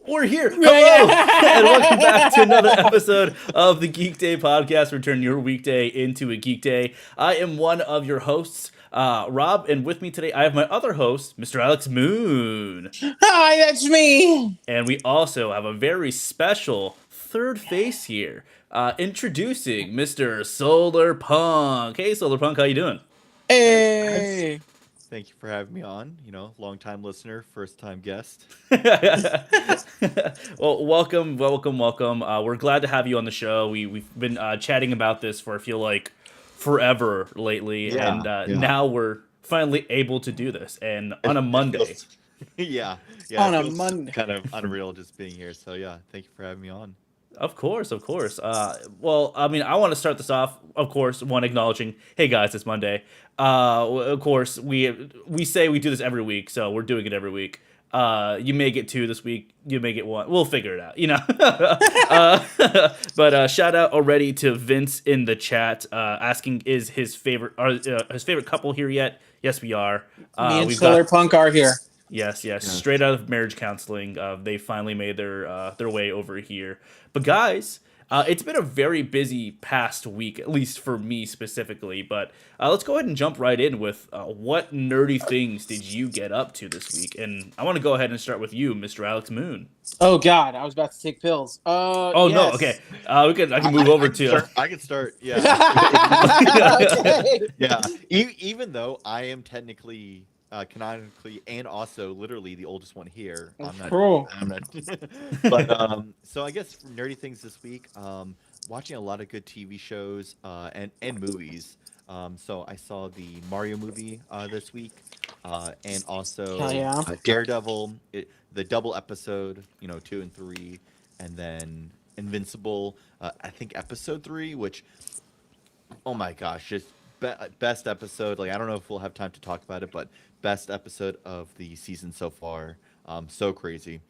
We're here. Hello, and welcome back to another episode of the Geek Day podcast. We turn your weekday into a geek day. I am one of your hosts, Rob, and with me today I have my other host, Mr. Alex Moon, Hi, that's me. and we also have a very special third face here, introducing Mr. Solar Punk. Hey, Solar Punk, how you doing? Hey guys, Hey. thank you for having me on. Long time listener, first time guest. Well, welcome. We're glad to have you on the show. We've been chatting about this for I feel like forever lately, Yeah, and yeah. now we're finally able to do this, and It, on a it Monday. feels, yeah, yeah. On It a feels Monday. kind of unreal just being here. So yeah, thank you for having me on. Of course, of course. Well, I mean, I want to start this off. Of course, one acknowledging, hey guys, it's Monday. Of course, we say we do this every week, so we're doing it every week. You may get two this week. You may get one. We'll figure it out. But shout out already to Vince in the chat, asking is his favorite couple here yet? Yes, we are. Me and We've Solar got Punk are here. Yes, Yeah. straight out of marriage counseling. They finally made their way over here. But guys, it's been a very busy past week, at least for me specifically. But let's go ahead and jump right in with what nerdy things did you get up to this week? And I want to go ahead and start with you, Mr. Alex Moon. Oh God, I was about to take pills. Oh no, Yes. okay. I can move over I can to. start. I can start. Yeah, Okay. yeah. Even though I am technically, canonically, and also literally the oldest one here, I'm not. Cool. I'm not. But so I guess nerdy things this week. Watching a lot of good TV shows and movies. So I saw the Mario movie this week, and Hell also yeah. Daredevil, the double episode, 2 and 3, and then Invincible. I think episode 3, which, oh my gosh, just best episode. Like I don't know if we'll have time to talk about it, but best episode of the season so far. So crazy.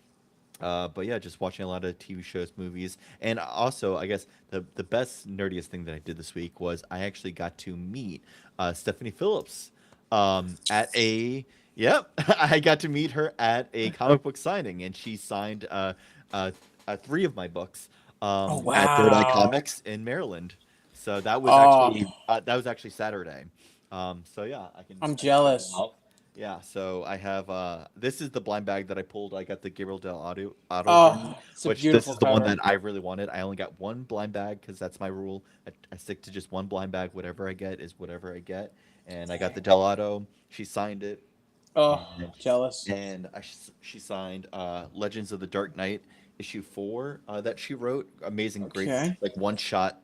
But yeah, just watching a lot of TV shows, movies, and also I guess the best nerdiest thing that I did this week was I actually got to meet Stephanie Phillips at a yep I got to meet her at a comic book signing, and she signed uh, 3 of my books Oh at Third Eye wow. Comics in Maryland. So Oh, that was actually Saturday. So yeah, I'm I can show you jealous. off. Yeah, so I have this is the blind bag that I pulled. I got the Gabriel Del autograph, Oh, it's a which this beautiful is the one cover. that I really wanted. I only got one blind bag because that's my rule. I stick to just one blind bag. Whatever I get is whatever I get. And I got the Del Auto. She signed it, Oh, and jealous. she signed Legends of the Dark Knight issue 4 that she wrote. Amazing, great, Okay. like one shot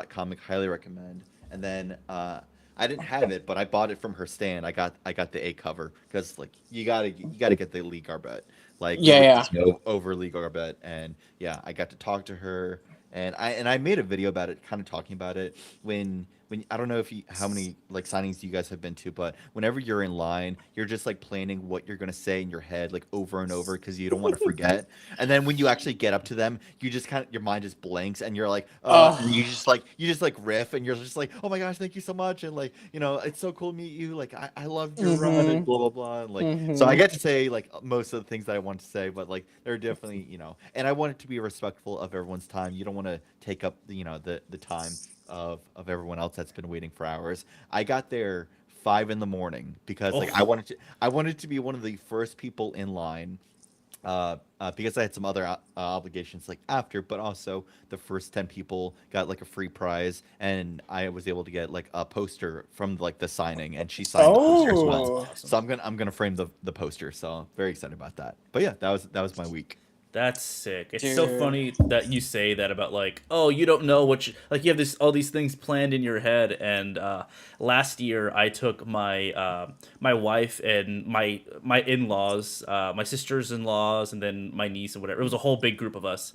comic. Highly recommend. And then I didn't have it, but I bought it from her stand. I got the A cover because like you gotta get the Lee Garbett. Like Yeah, nobody yeah. can go over Lee Garbett, and yeah, I got to talk to her, and I made a video about it, kind of talking about it when I don't know if you how many like signings you guys have been to, but whenever you're in line, you're just like planning what you're gonna say in your head like over and over because you don't want to forget. And then when you actually get up to them, you just kind of your mind just blanks, and you're like, and Oh. you just like riff, and you're just like, oh my gosh, thank you so much, and like it's so cool to meet you. Like I loved your run and Mhm. blah blah blah, and like so I Mhm. get to say like most of the things that I want to say, but like they're definitely and I want it to be respectful of everyone's time. You don't want to take up the time of everyone else that's been waiting for hours. I got there 5 in the morning because like Oh, I wanted to be one of the first people in line because I had some other obligations like after, but also the first 10 people got like a free prize, and I was able to get like a poster from like the signing, and she signed the poster as that's well. Oh. awesome. So I'm gonna frame the poster. So very excited about that. But yeah, that was my week. That's sick. It's so Dude. funny that you say that about like, oh, you don't know what like you have this all these things planned in your head. And last year I took my wife and my in laws, my sisters in laws, and then my niece and whatever. It was a whole big group of us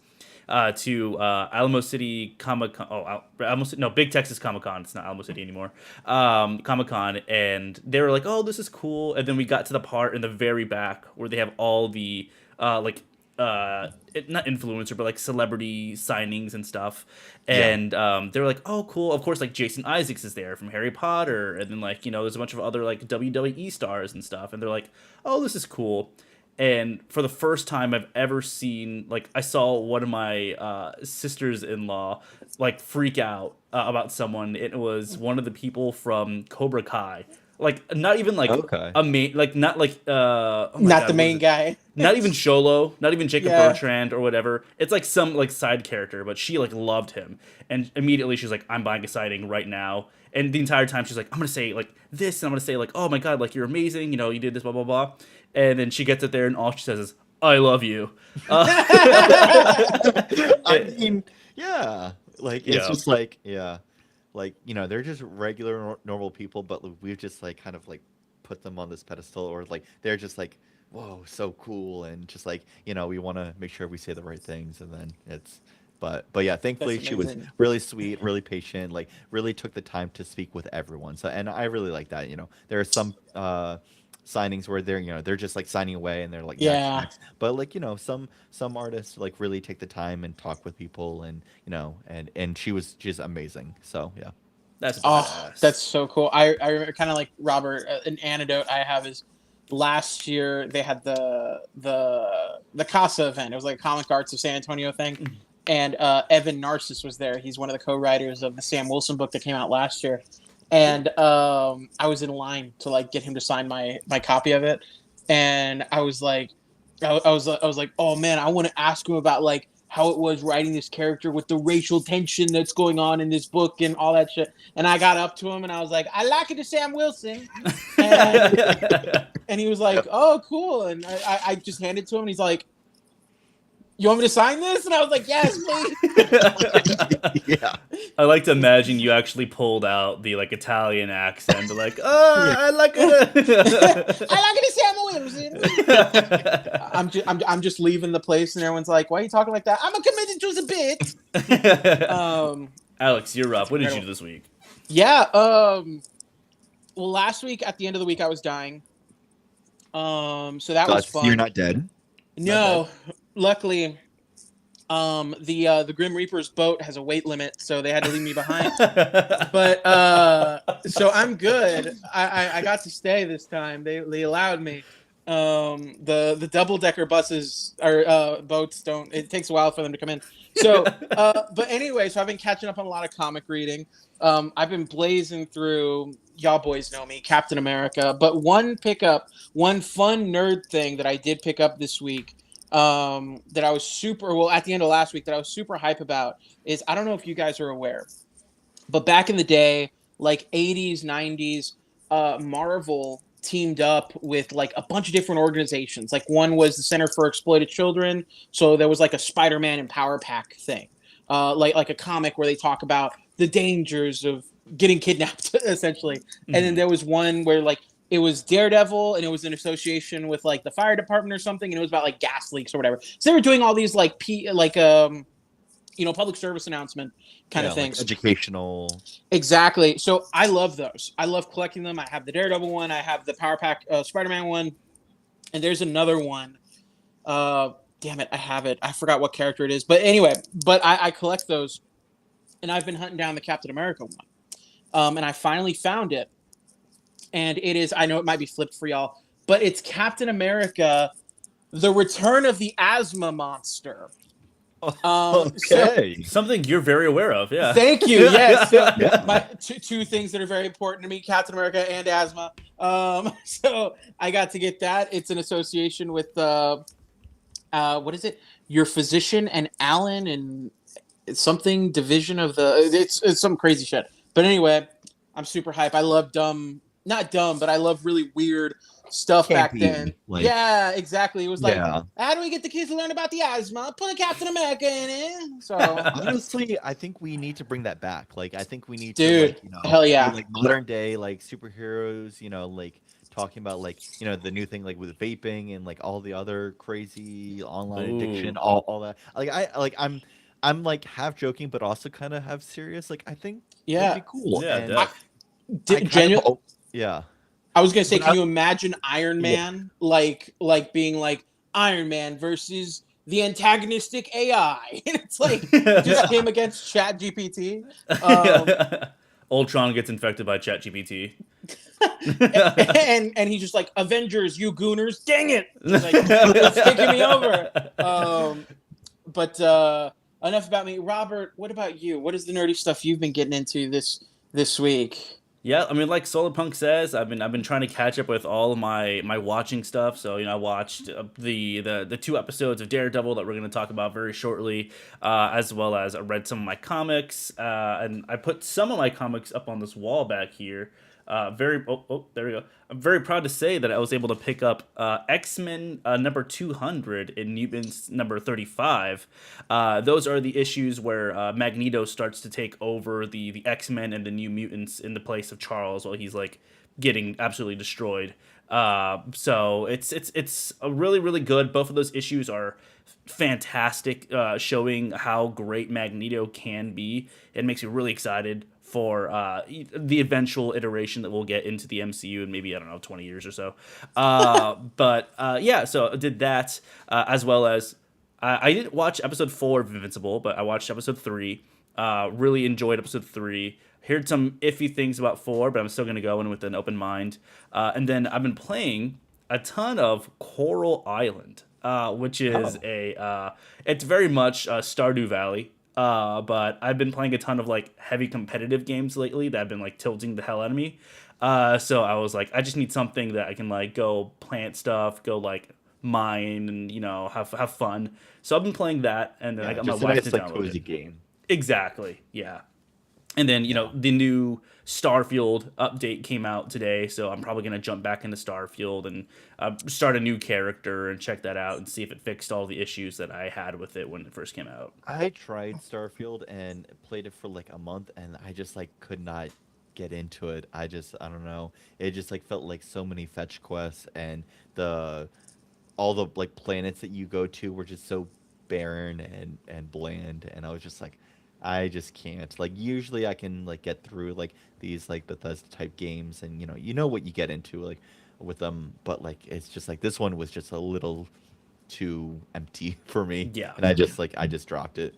to Alamo City Comic Con. Oh, Alamo City, no, Big Texas Comic Con. It's not Alamo City anymore. Comic Con, and they were like, "Oh, this is cool." And then we got to the part in the very back where they have all the like not influencer but like celebrity signings and stuff, Yeah. and they were like, oh cool, of course, like Jason Isaacs is there from Harry Potter, and then like there's a bunch of other like WWE stars and stuff, and they're like, oh, this is cool. And for the first time I've ever seen, like, I saw one of my sisters-in-law like freak out about someone. It was one of the people from Cobra Kai. Like, not even like Okay. like not like oh my Not the god, what is main it? guy. Not even Sholo, not even Jacob Yeah. Bertrand or whatever. It's like some like side character, but she like loved him, and immediately she's like, "I'm buying a signing right now." And the entire time she's like, "I'm gonna say like this, and I'm gonna say like, oh my god, like you're amazing, you know, you did this, blah blah blah." And then she gets it there, and all she says is, "I love you." I mean, yeah, like it's Yeah, just like like they're just regular normal people, but like, we've just like kind of like put them on this pedestal, or like they're just like whoa, so cool, and just like we want to make sure we say the right things, and then it's. But yeah, That's thankfully she was amazing. really sweet, really patient, like really took the time to speak with everyone. So and I really like that. There are some signings where they're just like signing away and they're like next Yeah. next. But like some artists like really take the time and talk with people, and and she's amazing. So yeah. that's Oh, badass. that's so cool. I remember kind of like Robert. An anecdote I have is last year they had the Casa event. It was like Comic Arts of San Antonio thing, and Evan Narcissus was there. He's one of the co-writers of the Sam Wilson book that came out last year, and I was in line to like get him to sign my copy of it, and I was like, I was like, oh man, I want to ask him about like how it was writing this character with the racial tension that's going on in this book and all that shit. And I got up to him and I was like, I like it to Sam Wilson, and he was like, Yep. oh cool, and I just handed it to him and he's like, you want me to sign this? And I was like, yes, please. Yeah. I like to imagine you actually pulled out the like Italian accent, like, oh, I like it. I like it to Sam Wilson. I'm just leaving the place and everyone's like, why are you talking like that? I'm committed to the bit. Alex, you're up. What did you incredible. do this week? Yeah. Well, last week at the end of the week I was dying. So that was You're fun. not dead. No, luckily, the Grim Reaper's boat has a weight limit, so they had to leave me behind. But so I'm good. I got to stay this time. They allowed me. The double decker buses or boats don't. It takes a while for them to come in. So, but anyway, so I've been catching up on a lot of comic reading. I've been blazing through. Y'all boys know me, Captain America. But one fun nerd thing that I did pick up this week. That I was at the end of last week that I was super hype about is, I don't know if you guys are aware, but back in the day, like 80s, 90s, Marvel teamed up with like a bunch of different organizations. Like one was the Center for Exploited Children. So there was like a Spider-Man and Power Pack thing, like a comic where they talk about the dangers of getting kidnapped, essentially. And then there was one where like it was Daredevil, and it was in association with like the fire department or something, and it was about like gas leaks or whatever. So they were doing all these like public service announcement kind of things. Like educational. Exactly. So I love those. I love collecting them. I have the Daredevil one. I have the Power Pack Spider-Man one, and there's another one. Damn it, I have it. I forgot what character it is. But anyway, I collect those, and I've been hunting down the Captain America one, and I finally found it. And it is, I know it might be flipped for y'all, but it's Captain America, The Return of the Asthma Monster. Okay. Something you're very aware of, yeah. Thank you. Yes. So Yeah. my two things that are very important to me: Captain America and asthma. So I got to get that. It's an association with what is it? Your Physician and Allen and it's something division of the. It's some crazy shit. But anyway, I'm super hype. I love not dumb, but I love really weird stuff back Campy, then. like- Yeah, exactly. It was like, Yeah. how do we get the kids to learn about the asthma? Put a Captain America in it. So Honestly, I think we need to bring that back. Like, I think we need Dude, to, hell yeah. do, like modern day, like superheroes. Like talking about like the new thing like with vaping and like all the other crazy online addiction, all that. I'm like half joking, but also kind of half serious. Like, I think Yeah. that'd be cool. Yeah, And def. yeah. I was gonna say, But can you imagine Iron Man like being like Iron Man versus the antagonistic AI? And it's like just him against Chat GPT. Ultron gets infected by ChatGPT. and he's just like, Avengers, you gooners, dang it, just like it's taking me over. But enough about me. Robert, what about you? What is the nerdy stuff you've been getting into this week? Yeah, I mean, like Solarpunk says, I've been trying to catch up with all of my watching stuff. So I watched the 2 episodes of Daredevil that we're going to talk about very shortly, as well as I read some of my comics, and I put some of my comics up on this wall back here. There we go. I'm very proud to say that I was able to pick up X-Men number 200 in Mutants number 35. Those are the issues where Magneto starts to take over the X-Men and the New Mutants in the place of Charles while he's like getting absolutely destroyed. So it's a really really good. Both of those issues are fantastic, showing how great Magneto can be. It makes me really excited for the eventual iteration that we'll get into the MCU in maybe, I don't know, 20 years or so. Yeah, so I did that, as well as I didn't watch episode 4 of Invincible, but I watched episode 3. Really enjoyed episode 3. Heard some iffy things about 4, but I'm still going to go in with an open mind. And then I've been playing a ton of Coral Island, which is it's very much Stardew Valley. But I've been playing a ton of like heavy competitive games lately that have been like tilting the hell out of me. So I was like, I just need something that I can like go plant stuff, go like mine, and have fun. So I've been playing that, and then I got my just a wife nice, to like, download cozy it. game. Exactly, yeah. And then the new Starfield update came out today, so I'm probably gonna jump back into Starfield and start a new character and check that out and see if it fixed all the issues that I had with it when it first came out. I tried Starfield and played it for like a month, and I just like could not get into it. I don't know. It just like felt like so many fetch quests, and the all the like planets that you go to were just so barren and bland, and I was just like, I just can't. Like usually I can like get through like these like Bethesda type games, and you know what you get into like with them, but like it's just like this one was just a little too empty for me, Yeah. and I just dropped it.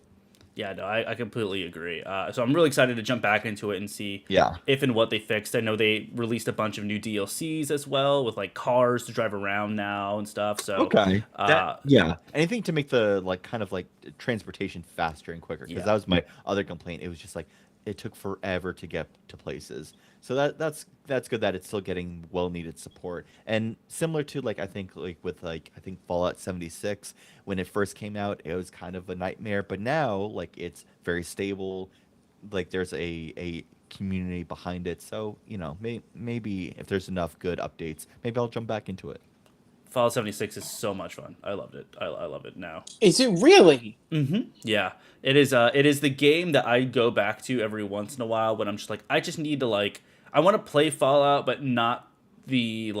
Yeah, no, I completely agree. So I'm really excited to jump back into it and see Yeah. if and what they fixed. I know they released a bunch of new DLCs as well with like cars to drive around now and stuff. So Okay. uh, Yeah. Anything to make the like kind of like transportation faster and quicker, because yeah, that was my other complaint. It was just like it took forever to get to places. So that's good that it's still getting well needed support. And similar to like I think like with like I think Fallout 76, when it first came out, it was kind of a nightmare, but now like it's very stable. Like there's a community behind it. So, maybe if there's enough good updates, maybe I'll jump back into it. Fallout 76 is so much fun. I loved it. I love it now. Is it really? Yeah, it is. It is the game that I go back to every once in a while when I'm just like, I just need to like, I want to play Fallout, but not the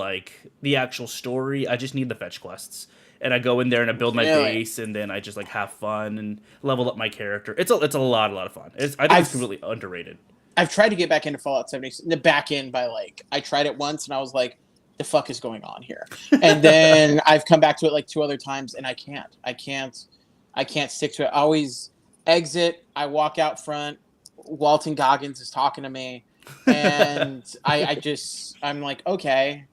actual story. I just need the fetch quests, and I go in there and I build my Really? base, and then I just like have fun and level up my character. It's a lot of fun. I think it's I've completely underrated. I've tried to get back into Fallout 76. The back end by like I tried it once and I was like, the fuck is going on here? And then I've come back to it like 2 other times and I can't. I can't stick to it. I always exit, I walk out front, Walton Goggins is talking to me, and I'm like, okay,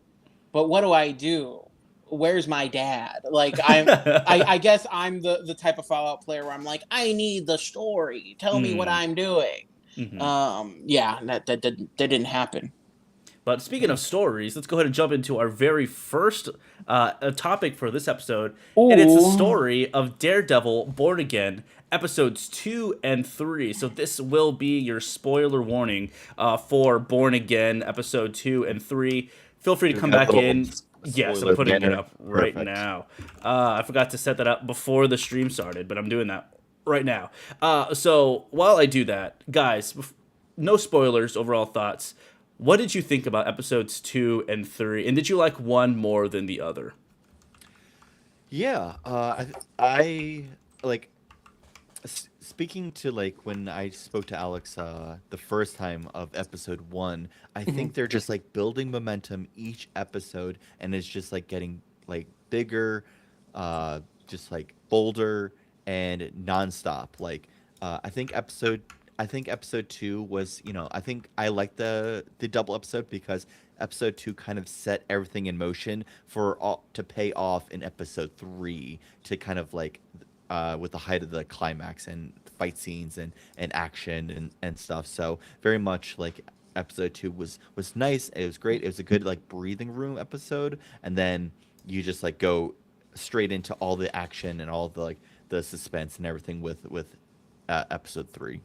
but what do I do? Where's my dad? Like I guess I'm the type of Fallout player where I'm like, I need the story. Tell me what Mm, I'm doing. mhm. Yeah, that didn't happen. But speaking of stories, let's go ahead and jump into our very first topic for this episode. And it's the Ooh. story of Daredevil Born Again, episodes 2 and 3. So this will be your spoiler warning for Born Again, episode 2 and 3. Feel free to We come got a back little in. Yes, I'm spoiler putting it banner. up right Perfect. now. I forgot to set that up before the stream started, but I'm doing that right now. So while I do that, guys, no spoilers, overall thoughts. What did you think about episodes 2 and 3? And did you like one more than the other? Yeah, I like speaking to like when I spoke to Alex the first time of episode 1. I think they're just like building momentum each episode, and it's just like getting like bigger, just like bolder and nonstop. Like I think I think episode 2 was, I think I like the double episode because episode 2 kind of set everything in motion for all to pay off in episode 3 to kind of like with the height of the climax and fight scenes and action and stuff. So very much like episode 2 was nice. It was great. It was a good like breathing room episode, and then you just like go straight into all the action and all the like the suspense and everything with episode 3.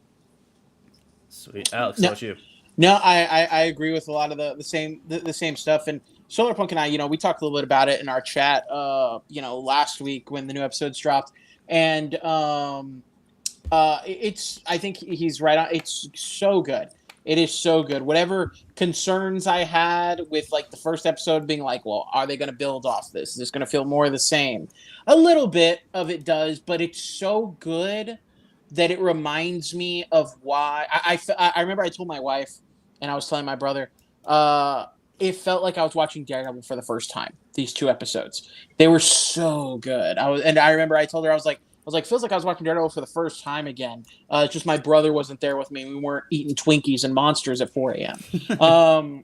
Sweet, Alex. No, How about you? no, I agree with a lot of the same stuff. And Solar Punk and I, we talked a little bit about it in our chat, last week when the new episodes dropped, and it's I think he's right on. It's so good. It is so good. Whatever concerns I had with like the first episode being like, well, are they going to build off this? Is this going to feel more of the same? A little bit of it does, but it's so good that it reminds me of why I remember I told my wife and I was telling my brother, it felt like I was watching Daredevil for the first time. These 2 episodes, they were so good. I remember I told her I was like, feels like I was watching Daredevil for the first time again. It's just my brother wasn't there with me. We weren't eating Twinkies and Monsters at 4 a.m.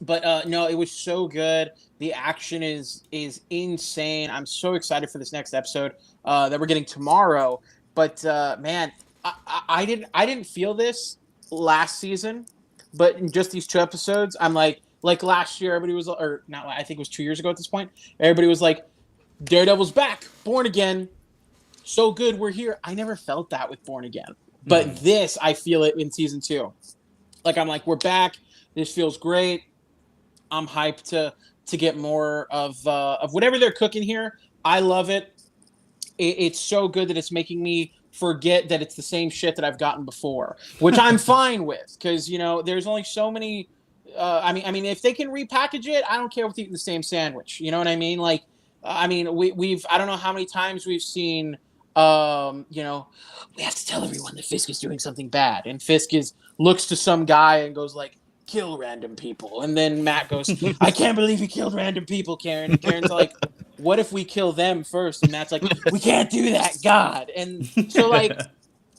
But no, it was so good. The action is insane. I'm so excited for this next episode that we're getting tomorrow. But man, I didn't feel this last season, but in just these 2 episodes, I'm like last year, everybody was, or not, I think it was 2 years ago at this point, everybody was like, Daredevil's back, born again. So good, we're here. I never felt that with Born Again, but this, I feel it in season 2. Like I'm like, we're back. This feels great. I'm hyped to get more of whatever they're cooking here. I love it. It's so good that it's making me forget that it's the same shit that I've gotten before, which I'm fine with because there's only so many. I mean, if they can repackage it, I don't care with eating the same sandwich. You know what I mean? Like, we've I don't know how many times we've seen. We have to tell everyone that Fisk is doing something bad, and Fisk looks to some guy and goes like, kill random people, and then Matt goes, I can't believe you killed random people, Karen. And Karen's like, what if we kill them first? And Matt's like, we can't do that, God. And so like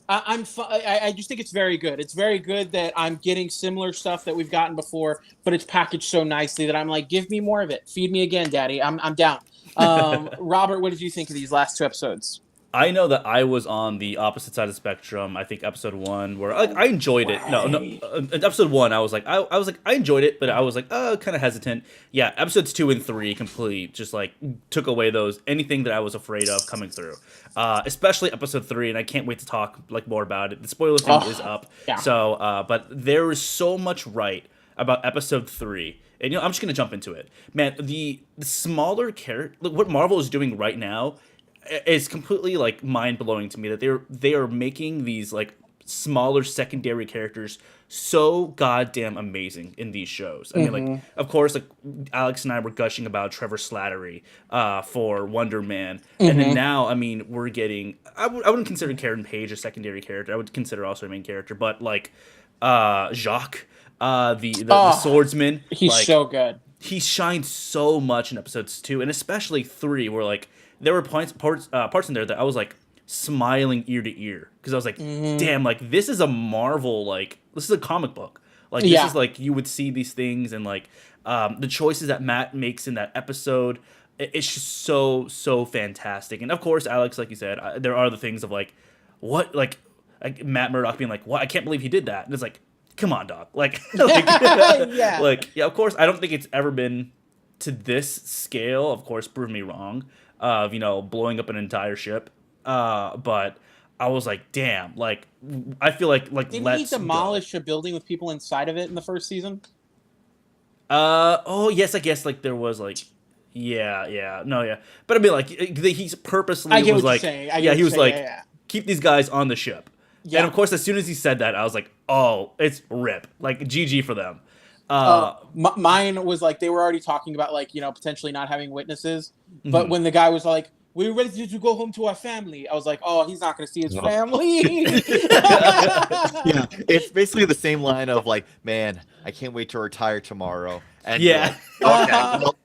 I just think it's very good. It's very good that I'm getting similar stuff that we've gotten before, but it's packaged so nicely that I'm like, give me more of it, feed me again, Daddy. I'm down. Robert, what did you think of these last 2 episodes? I know that I was on the opposite side of the spectrum. I think episode 1, where I enjoyed it. No, in episode 1, I was like, I enjoyed it, but I was like, kind of hesitant. Yeah, episodes 2 and 3 completely just like took away anything that I was afraid of coming through. Especially episode 3, and I can't wait to talk like more about it. The spoiler thing is up. Yeah. So, but there is so much right about episode 3. And I'm just gonna jump into it, man. The smaller character, what Marvel is doing right now, is completely like mind blowing to me that they are making these like smaller secondary characters so goddamn amazing in these shows. I mean, like, of course, like Alex and I were gushing about Trevor Slattery for Wonder Man, and then now, I mean, we're getting. I wouldn't consider Karen Page a secondary character. I would consider also a main character, but like Jacques, the swordsman, he's like, so good. He shines so much in episodes 2 and especially 3, where like there were parts in there that I was like smiling ear to ear because I was like, damn, like this is a Marvel, like this is a comic book, like this is like you would see these things, and like the choices that Matt makes in that episode, it's just so fantastic. And of course, Alex, like you said, there are the things of like what like Matt Murdock being like, what, I can't believe he did that, and it's like, come on, dog, like, Yeah. like yeah, of course, I don't think it's ever been to this scale. Of course, prove me wrong. Of blowing up an entire ship, but I was like, damn, like I feel like Didn't let's he demolish a building with people inside of it in the first season? Oh yes, I guess like there was like but I mean like he's purposely I get was what you're like saying. he was like yeah. keep these guys on the ship, and of course as soon as he said that I was like, oh, it's rip, like GG for them. Mine was like they were already talking about like potentially not having witnesses, but when the guy was like, we're ready to go home to our family, I was like, oh, he's not going to see his family. Yeah, it's basically the same line of like, man, I can't wait to retire tomorrow. And Yeah. like, okay, well,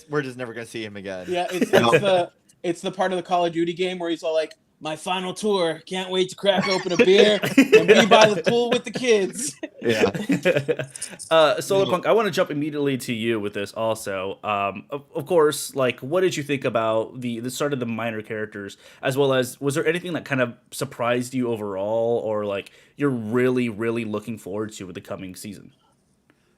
we're just never going to see him again. Yeah, it's the part of the Call of Duty game where he's all like, my final tour. Can't wait to crack open a beer and be by the pool with the kids. Yeah. Solar Punk, I want to jump immediately to you with this also. Of course, like, what did you think about the start of the minor characters, as well as was there anything that kind of surprised you overall, or like you're really, really looking forward to with the coming season?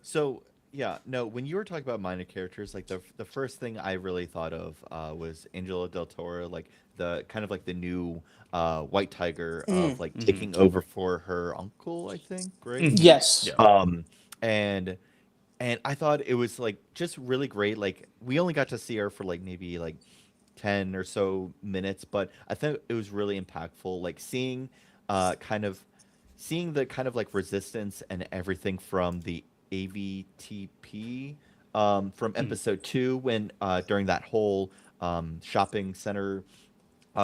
So yeah, no. When you were talking about minor characters, like the first thing I really thought of was Angela Del Toro, like the kind of like the new White Tiger of like Mm-hmm. taking over for her uncle, I think, right? Mm-hmm. Yes. Yeah. And I thought it was like just really great. Like we only got to see her for like maybe like 10 or so minutes, but I think it was really impactful. Like kind of seeing the kind of like resistance and everything from the AVTP from Mm-hmm. episode 2 when during that whole shopping center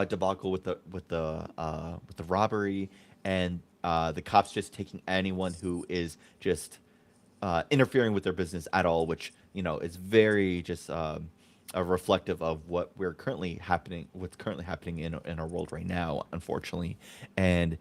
debacle with the robbery and the cops just taking anyone who is just interfering with their business at all, which is very just reflective of what's currently happening in our world right now, unfortunately, and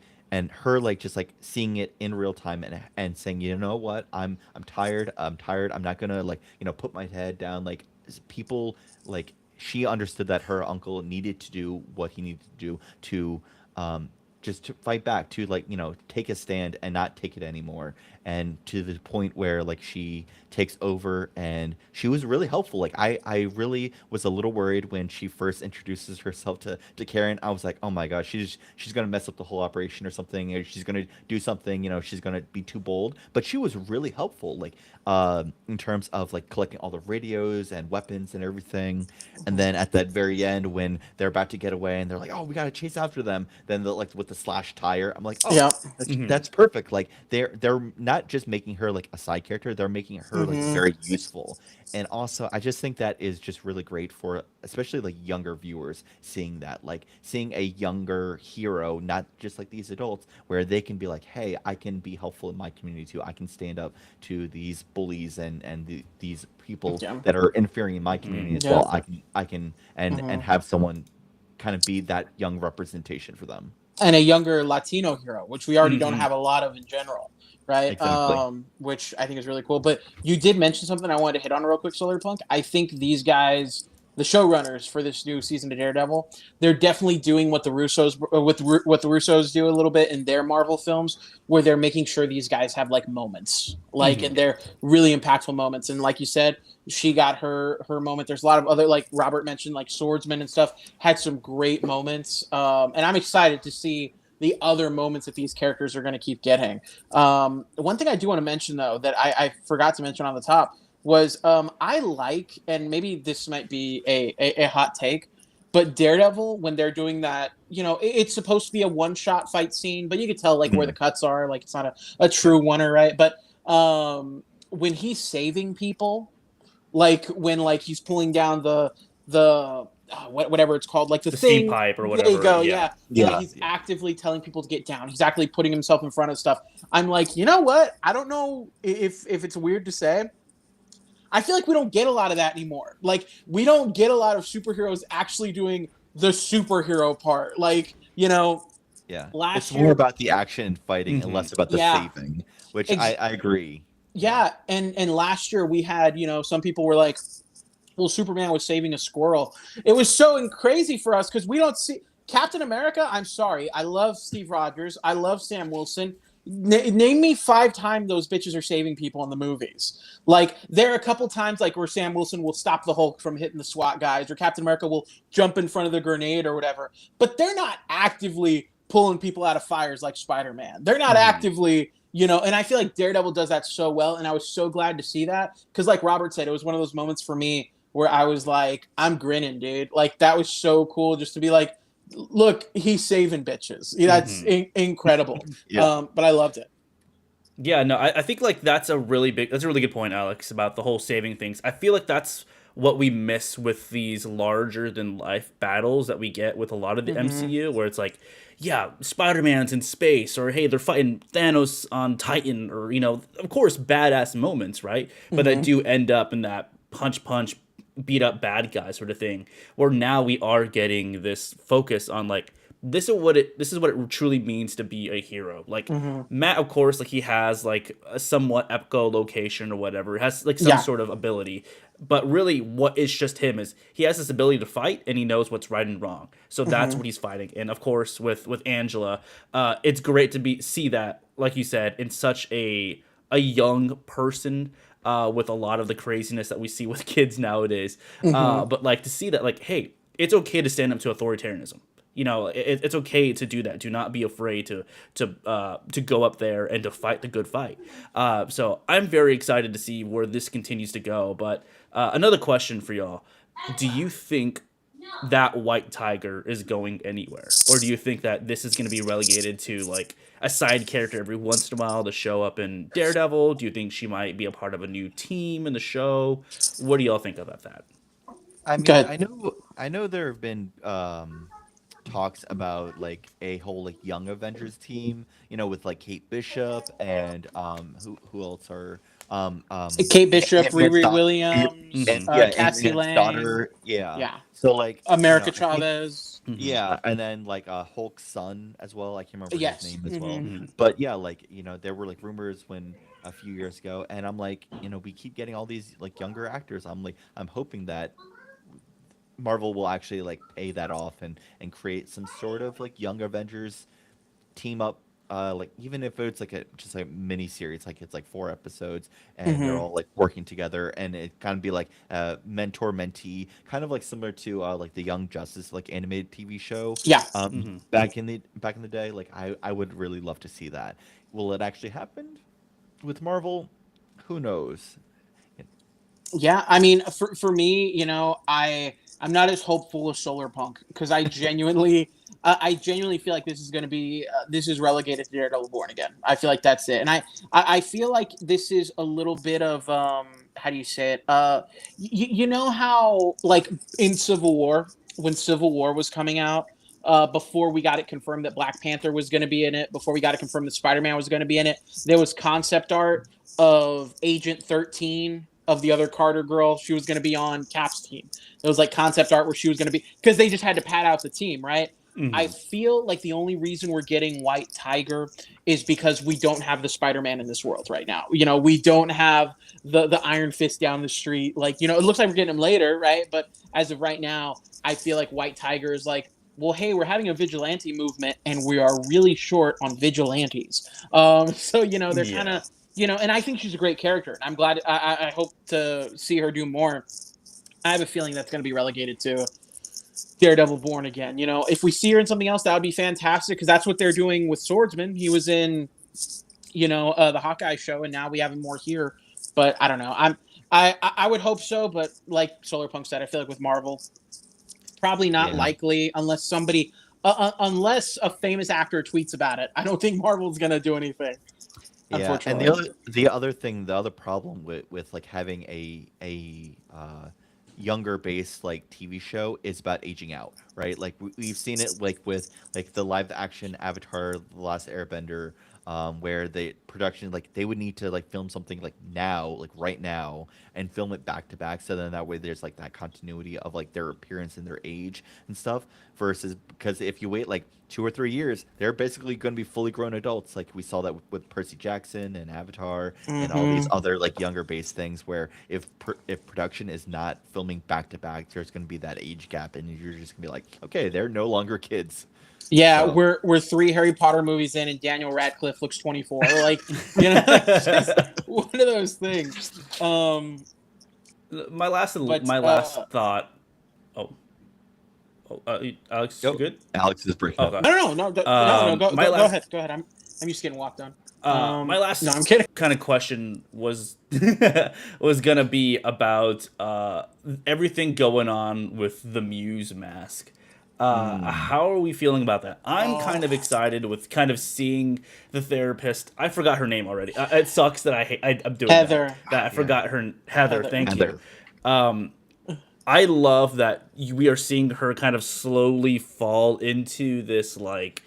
her like just like seeing it in real time and saying, you know what, I'm tired, I'm not gonna like put my head down, like people like she understood that her uncle needed to do what he needed to do to um, just to fight back, to like take a stand and not take it anymore, and to the point where like she takes over, and she was really helpful. Like I really was a little worried when she first introduces herself to Karen. I was like, oh my gosh, she's gonna mess up the whole operation or something, or she's gonna do something, she's gonna be too bold. But she was really helpful, like in terms of like collecting all the radios and weapons and everything. And then at that very end, when they're about to get away and they're like, oh, we gotta chase after them, then like with the slash tire, I'm like, oh, Yeah. Mm-hmm. that's perfect. Like they're not just making her like a side character, they're making her like Mm-hmm. very useful. And also I just think that is just really great for especially like younger viewers, seeing that, like seeing a younger hero, not just like these adults, where they can be like, hey, I can be helpful in my community too, I can stand up to these bullies and these people Yeah. that are interfering in my community as Yeah. well. I can and Mm-hmm. have someone kind of be that young representation for them. And a younger Latino hero, which we already don't Mm-hmm. have a lot of in general, right? Exactly. Which I think is really cool. But you did mention something I wanted to hit on real quick, Solar Punk. I think these guys, the showrunners for this new season of Daredevil, they're definitely doing what the Russos what the Russos do a little bit in their Marvel films, where they're making sure these guys have like moments, like Mm-hmm. and they're really impactful moments. And like you said, she got her moment. There's a lot of other, like Robert mentioned, like swordsman and stuff had some great moments. And I'm excited to see the other moments that these characters are going to keep getting. One thing I do want to mention though that I forgot to mention on the top was I like, and maybe this might be a hot take, but Daredevil, when they're doing that, it's supposed to be a one-shot fight scene, but you could tell like where the Mhm. cuts are, like it's not a true oneer, right? But when he's saving people, like when like he's pulling down the whatever it's called, like the The steam thing. pipe or There you whatever. go, Yeah. yeah. And like Yeah. he's actively telling people to get down. He's actually putting himself in front of stuff. I'm like, you know what? I don't know if it's weird to say. I feel like we don't get a lot of that anymore. Like we don't get a lot of superheroes actually doing the superhero part. Like, Yeah. It's last more year, about the action and fighting and Mm-hmm. less about the yeah. saving, which Ex- I agree. Yeah. yeah, and last year we had, some people were like, well, Superman was saving a squirrel. It was so crazy for us because we don't see Captain America. I'm sorry. I love Steve Rogers. I love Sam Wilson. Name me 5 times those bitches are saving people in the movies. Like there are a couple times like where Sam Wilson will stop the Hulk from hitting the SWAT guys, or Captain America will jump in front of the grenade or whatever. But they're not actively pulling people out of fires like Spider-Man. They're not Mhm. actively, and I feel like Daredevil does that so well, and I was so glad to see that because, like Robert said, it was one of those moments for me where I was like, I'm grinning, dude. Like that was so cool just to be like, look, he's saving bitches. Yeah, that's Mm-hmm. incredible. Yeah. But I loved it. Yeah, no, I think like that's a really good point, Alex, about the whole saving things. I feel like that's what we miss with these larger than life battles that we get with a lot of the Mm-hmm. MCU, where it's like, yeah, Spider-Man's in space, or hey, they're fighting Thanos on Titan, or of course, badass moments, right? But that Mm-hmm. do end up in that punch, beat up bad guy sort of thing. Where now we are getting this focus on like this is what it truly means to be a hero. Like Hmm. Matt, of course, like he has like a somewhat echolocation or whatever, has like some Yeah. sort of ability. But really, what is just him is he has this ability to fight, and he knows what's right and wrong. So that's Hmm. what he's fighting. And of course, with Angela, it's great to be see that, like you said, in such a young person. With a lot of the craziness that we see with kids nowadays, Hmm. but like to see that, like, hey, it's okay to stand up to authoritarianism. It's okay to do that. Do not be afraid to go up there and to fight the good fight. So I'm very excited to see where this continues to go. But another question for y'all: do you think that White Tiger is going anywhere, or do you think that this is going to be relegated to like a side character every once in a while to show up in Daredevil? Do you think she might be a part of a new team in the show? What do y'all think about that? I Go mean, ahead. I know there have been talks about like a whole like young Avengers team, you know, with like Kate Bishop and who else are Kate Bishop, Ant-Man's Riri daughter, Williams, and yeah, Cassie Ant-Man's Lang, daughter, yeah. yeah, So like, you know, America I think Chavez. Hmm. yeah, and then like Hulk's son as well. I can't remember his Yes. name as well, Hmm. Hmm. but yeah, like you know, there were like rumors when a few years ago, and I'm like, you know, we keep getting all these like younger actors. I'm like, I'm hoping that Marvel will actually like pay that off and create some sort of like young Avengers team up. Like even if it's like a just like mini series, like it's like 4 episodes, and they're Hmm. all like working together, and it kind of be like mentor mentee, kind of like similar to like the Young Justice like animated TV show. Yeah. Hmm. Back in the day, like I would really love to see that. Will it actually happen with Marvel? Who knows? Yeah, I mean, for me, I'm not as hopeful as Solar Punk because I genuinely feel like this is going to be this is relegated to Daredevil Born Again. I feel like that's it, and I feel like this is a little bit of how do you say it? You know how like in Civil War when Civil War was coming out. Before we got it confirmed that Black Panther was going to be in it, before we got it confirmed that Spider Man was going to be in it, there was concept art of Agent 13 of the other Carter girl. She was going to be on Cap's team. There was like concept art where she was going to be because they just had to pad out the team, right? I Hmm. feel like the only reason we're getting White Tiger is because we don't have the Spider-Man in this world right now. We don't have the Iron Fist down the street. Like, it looks like we're getting him later, right? But as of right now, I feel like White Tiger is like, well, hey, we're having a vigilante movement and we are really short on vigilantes. So they're kind Yeah. of and I think she's a great character. I'm glad. I hope to see her do more. I have a feeling that's going to be relegated to Daredevil Born Again. If we see her in something else, that would be fantastic because that's what they're doing with Swordsman. He was in, the Hawkeye show, and now we have him more here. But I don't know. I would hope so, but like Solarpunk said, I feel like with Marvel, probably not Yeah. likely unless a famous actor tweets about it. I don't think Marvel's going to do anything. Yeah, and Unfortunately. the other problem with like having a younger based like TV show is about aging out, right? Like we've seen it like with like the live action Avatar: The Last Airbender, where the production like they would need to like film something like now, like right now, and film it back to back, so then that way there's like that continuity of like their appearance and their age and stuff. Versus because if you wait like 2 or 3 years, they're basically going to be fully grown adults. Like we saw that with Percy Jackson and Avatar and all these Mm-hmm. other like younger based things. Where if production is not filming back to back, there's going to be that age gap, and you're just going to be like, okay, they're no longer kids. Yeah, So we're 3 Harry Potter movies in, and Daniel Radcliffe looks 24. Like, it's just one of those things. But my last thought. Oh, Alex, you nope, good? Alex is breaking Oh, up. okay. no, no, no, no. Go, My go, go last ahead. Go ahead. I'm used to getting walked on. my No, last I'm kidding. kind of question was was gonna be about everything going on with the Muse mask. Mm, How are we feeling about that? I'm kind Oh, of excited with kind of seeing the therapist. I forgot her name already. It sucks that I'm doing that. Heather. That I yeah, forgot her Heather. Heather. Thank you. Heather. I love that we are seeing her kind of slowly fall into this like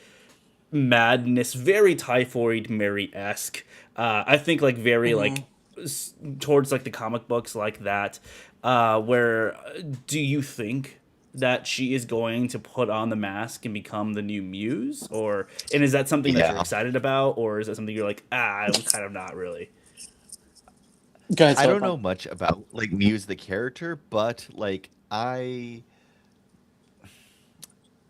madness, very Typhoid Mary esque. I think like very Mm-hmm. like towards like the comic books like that. Where do you think that she is going to put on the mask and become the new Muse, and is that something that you're Yeah. excited about, or is that something you're like, I'm kind of not really? Go ahead, I don't Silicon. know much about like Muse the character, but like I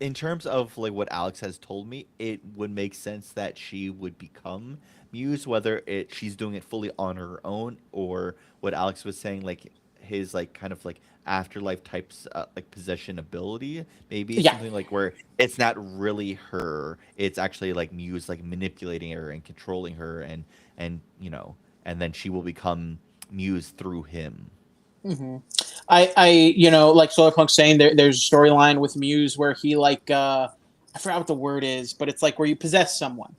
in terms of like what Alex has told me, it would make sense that she would become Muse, whether she's doing it fully on her own or what Alex was saying, like his like kind of like afterlife types like possession ability, maybe Yeah. something like where it's not really her, it's actually like Muse like manipulating her and controlling her, and and then she will become Muse through him. hmm like Solarpunk saying, there's a storyline with Muse where he I forgot what the word is, but it's like where you possess someone.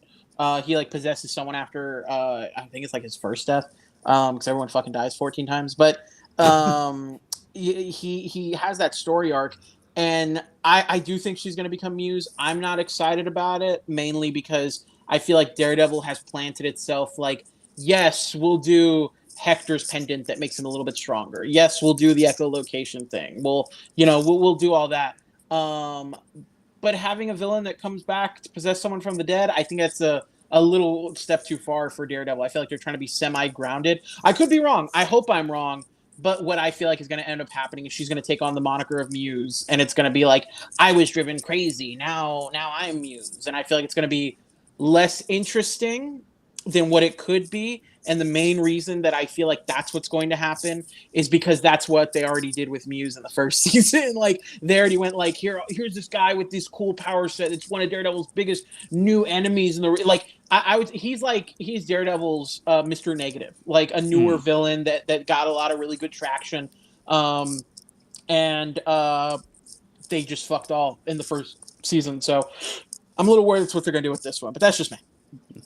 He like possesses someone after I think it's like his first death, because everyone fucking dies 14 times. But um, he has that story arc, and I do think she's gonna become Muse. I'm not excited about it mainly because I feel like Daredevil has planted itself like, yes, we'll do Hector's pendant that makes him a little bit stronger. Yes, we'll do the echolocation thing. We'll do all that. Um, but having a villain that comes back to possess someone from the dead, I think that's a little step too far for Daredevil. I feel like they're trying to be semi-grounded. I could be wrong. I hope I'm wrong. But what I feel like is going to end up happening is she's going to take on the moniker of Muse, and it's going to be like, I was driven crazy. Now I'm Muse, and I feel like it's going to be less interesting than what it could be. And the main reason that I feel like that's what's going to happen is because that's what they already did with Muse in the first season. Like they already went like, here's this guy with this cool power set. It's one of Daredevil's biggest new enemies in the like. I would he's Daredevil's Mr. Negative, like a newer Mm. villain that got a lot of really good traction, and they just fucked all in the first season. So I'm a little worried that's what they're gonna do with this one, but that's just me.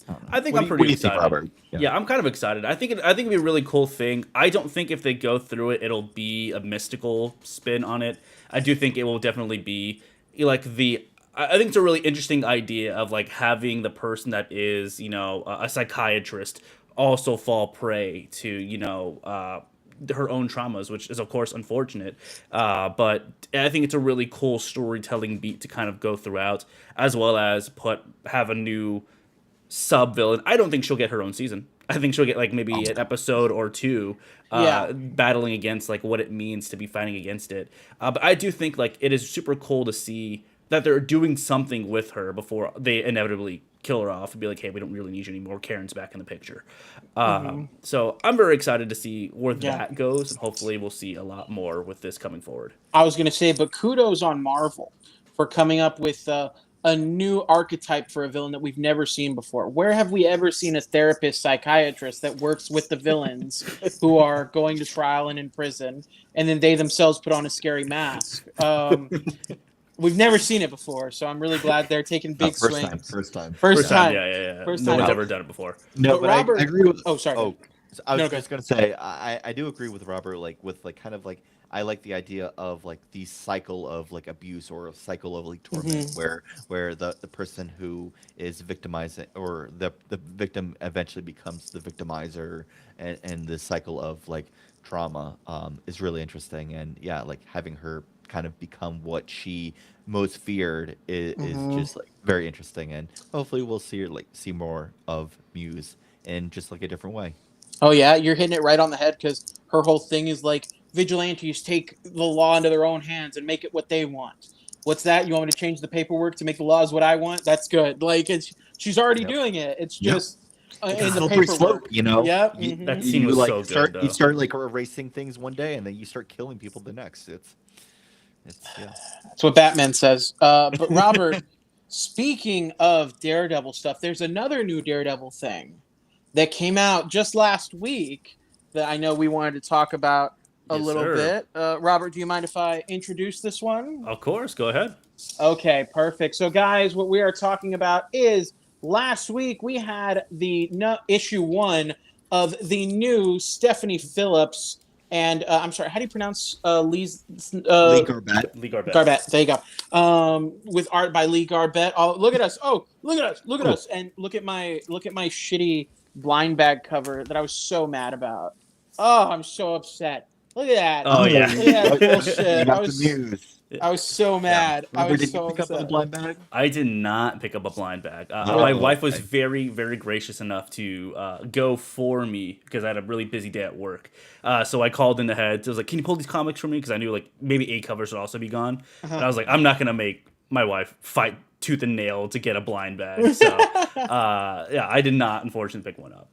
I don't know. I think What I'm do what pretty do you think, excited. Robert? Yeah. Yeah, I'm kind of excited. I think it'd be a really cool thing. I don't think if they go through it, it'll be a mystical spin on it. I do think it will definitely be like the. I think it's a really interesting idea of like having the person that is a psychiatrist also fall prey to her own traumas, which is of course unfortunate. But I think it's a really cool storytelling beat to kind of go throughout, as well as have a new sub villain. I don't think she'll get her own season. I think she'll get like maybe an episode or two, Yeah. battling against like what it means to be fighting against it. But I do think like it is super cool to see that they're doing something with her before they inevitably kill her off and be like, hey, we don't really need you anymore. Karen's back in the picture. So I'm very excited to see where Yeah. that goes, and hopefully we'll see a lot more with this coming forward. I was going to say, but kudos on Marvel for coming up with a new archetype for a villain that we've never seen before. Where have we ever seen a therapist psychiatrist that works with the villains who are going to trial and in prison, and then they themselves put on a scary mask? We've never seen it before, so I'm really glad they're taking big First time. swings. First time. First time. Yeah. First No time. one's No. ever done it before. No, But but Robert- I agree with. Oh, sorry. Oh, so I was No, go just gonna say I do agree with Robert. Like with like kind of like I like the idea of like the cycle of like abuse or a cycle of like torment, where the person who is victimizing or the victim eventually becomes the victimizer, and the cycle of like trauma is really interesting. And yeah, like having her kind of become what she most feared is just like very interesting, and hopefully we'll see more of Muse in just like a different way. Oh yeah, you're hitting it right on the head because her whole thing is like vigilantes take the law into their own hands and make it what they want. What's that? You want me to change the paperwork to make the laws what I want? That's good. Like she's already Yep. doing it. It's Yep. just It's a in the slippery paperwork. slope, you know. Yep. That scene was like so good, start though. you start like erasing things one day, and then you start killing people the next. It's yeah. That's what Batman says. But Robert, speaking of Daredevil stuff, there's another new Daredevil thing that came out just last week that I know we wanted to talk about a Yes, little sir. bit. Robert, do you mind if I introduce this one? Of course, go ahead. Okay, perfect. So, guys, what we are talking about is last week we had the issue 1 of the new Stephanie Phillips and I'm sorry, how do you pronounce Lee's? Lee Garbett. Lee Garbett. Garbett. There you go. With art by Lee Garbett. Oh, look at us! Oh, look at us! Look at us! And look at my shitty blind bag cover that I was so mad about. Oh, I'm so upset. Look at that. Oh, yeah. Look at that bullshit. You I got was the Muse. I was so Yeah. mad. I Robert, was did you so pick up on the upset. blind bag? I did not pick up a blind bag. Oh, My wife was okay. very, very gracious enough to go for me because I had a really busy day at work. So I called in ahead. I was like, "Can you pull these comics for me?" Because I knew like maybe 8 covers would also be gone. And Uh-huh. I was like, "I'm not gonna make my wife fight tooth and nail to get a blind bag." So yeah, I did not unfortunately pick one up.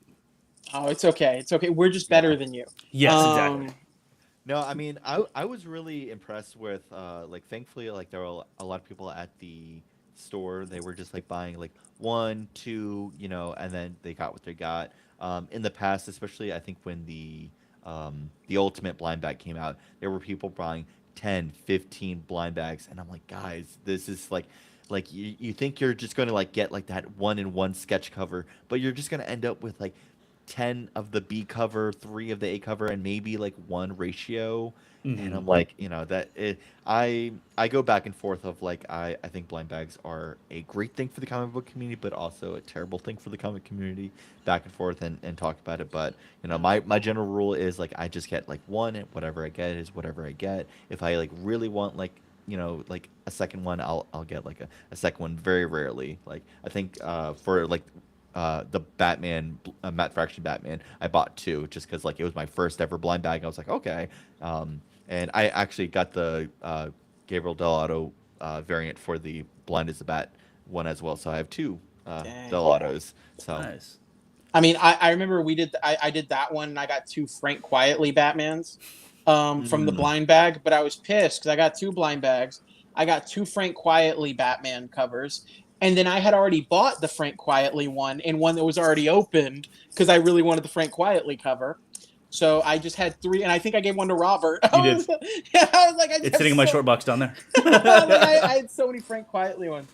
Oh, it's okay. It's okay. We're just Yeah. better than you. Yes, exactly. Um, No, I mean, I was really impressed with like thankfully like there were a lot of people at the store. They were just like buying like one, two, and then they got what they got. In the past, especially I think when the ultimate blind bag came out, there were people buying 10, 15 blind bags, and I'm like, guys, this is like you think you're just going to like get like that one in one sketch cover, but you're just going to end up with like 10 of the B cover, 3 of the A cover, and maybe like one ratio. And Hmm. I'm like, I go back and forth of like I think blind bags are a great thing for the comic book community, but also a terrible thing for the comic community. Back and forth and talk about it. But my general rule is like I just get like one, and whatever I get is whatever I get. If I like really want like like a second one, I'll get like a second one very rarely. Like I think for like the Batman, Matt Fraction Batman. I bought two just because like it was my first ever blind bag. I was like, okay, and I actually got the Gabriel Dell'Otto variant for the Blind as the Bat one as well. So I have two dang. Dell'Ottos. So Nice. I mean, I remember we did. I did that one, and I got two Frank Quietly Batmans from the mm, blind bag. But I was pissed because I got two blind bags. I got two Frank Quietly Batman covers, and then I had already bought the Frank Quietly one and one that was already opened because I really wanted the Frank Quietly cover. So I just had three, and I think I gave one to Robert. You did. Yeah, I was like, I just It's have sitting in my so short box down there. like I had so many Frank Quietly ones.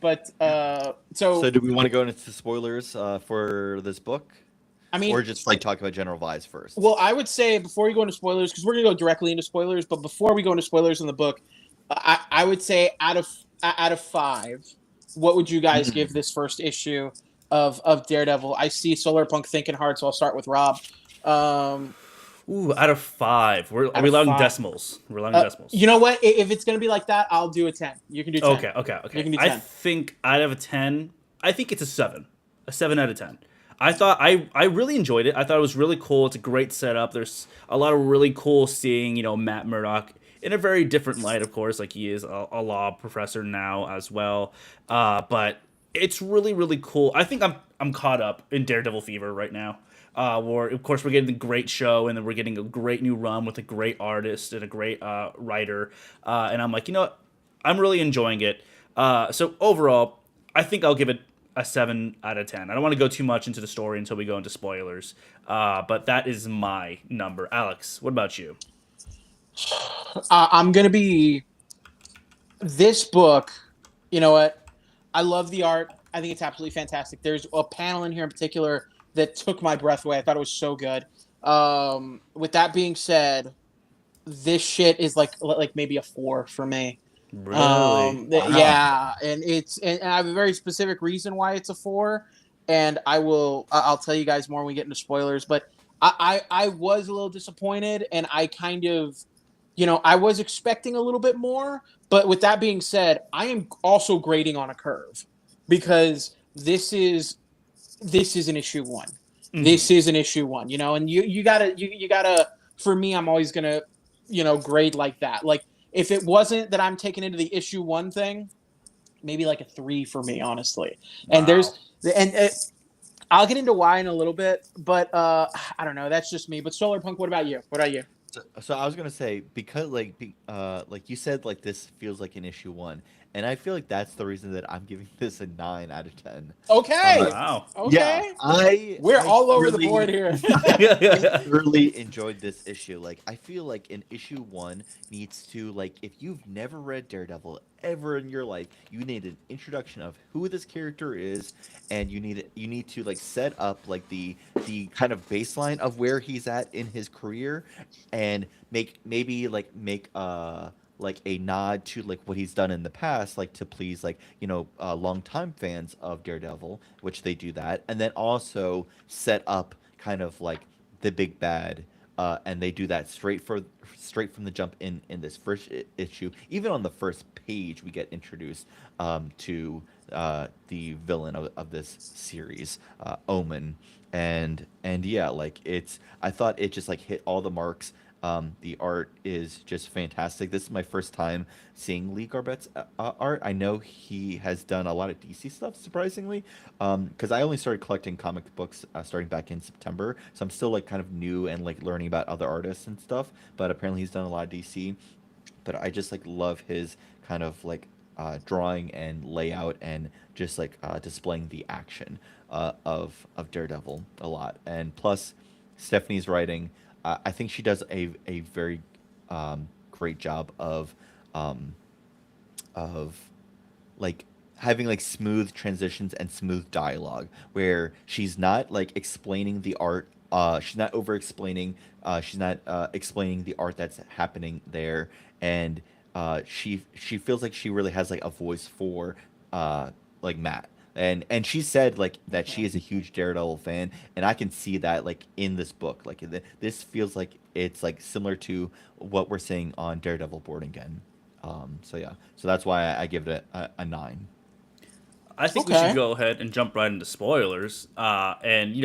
But yeah. So so do we want to go into spoilers for this book, I mean, or just like talk about general vibes first? well, I would say before we go into spoilers, because we're gonna go directly into spoilers, but before we go into spoilers in the book, I would say out of five, what would you guys give Mm. this first issue of Daredevil? I see Solar Punk thinking hard, so I'll start with Rob. Um, Ooh, out of five. Are out we of allowing five, decimals? We're allowing decimals. you know what? If it's gonna be like that, I'll do a 10. You can do 10. Okay, okay, You okay. can do I 10. think out of a 10, I think it's a 7 out of 10. I really enjoyed it. I thought it was really cool. It's a great setup. There's a lot of really cool seeing, Matt Murdock in a very different light, of course. Like he is a law professor now as well. But it's really, really cool. I think I'm caught up in Daredevil fever right now. Where of course we're getting a great show, and then we're getting a great new run with a great artist and a great writer. And I'm like, what? I'm really enjoying it. So overall, I think I'll give it a 7 out of 10. I don't want to go too much into the story until we go into spoilers. But that is my number. Alex, what about you? I'm gonna be this book. You know what? I love the art. I think it's absolutely fantastic. There's a panel in here in particular that took my breath away. I thought it was so good. With that being said, this shit is like maybe a 4 for me. Really? Wow. Yeah, and I have a very specific reason why it's a 4, and I'll tell you guys more when we get into spoilers. But I was a little disappointed, and I kind of, I was expecting a little bit more. But with that being said, I am also grading on a curve because this is an issue one. Hmm. This is an issue one, and you gotta. For me, I'm always gonna, grade like that. Like if it wasn't that I'm taking into the issue one thing, maybe like a 3 for me, honestly. And Wow. I'll get into why in a little bit, but I don't know. That's just me. But Solar Punk, what about you? What about you? So I was gonna say because like you said like this feels like an issue one, and I feel like that's the reason that I'm giving this a 9 out of 10. Uh, Okay, Wow. yeah, okay. I We're I all over the board really here. I thoroughly enjoyed this issue. Like, I feel like an issue one needs to like, if you've never read Daredevil ever in your life, you need an introduction of who this character is, and you need to like set up like the kind of baseline of where he's at in his career, and make like a nod to like what he's done in the past, like to please like longtime fans of Daredevil, which they do that, and then also set up kind of like the big bad and they do that straight from the jump in this first issue. Even on the first page, we get introduced to the villain of this series, Omen, and yeah, like I thought it just like hit all the marks. The art is just fantastic. This is my first time seeing Lee Garbet's art. I know he has done a lot of DC stuff, surprisingly, because I only started collecting comic books starting back in September, so I'm still like kind of new and like learning about other artists and stuff. But apparently, he's done a lot of DC. But I just like love his kind of like drawing and layout and just like displaying the action of Daredevil a lot. And plus, Stephanie's writing, I think she does a very great job um, of like having like smooth transitions and smooth dialogue where she's not like explaining the art, she's not over explaining, she's not explaining the art that's happening there, and she feels like she really has like a voice for like Matt. And she said like that she is a huge Daredevil fan, and I can see that like in this book. Like this feels like it's like similar to what we're seeing on Daredevil Born Again. So yeah, so that's why I give it a 9. I think we should Okay. go ahead and jump right into spoilers. And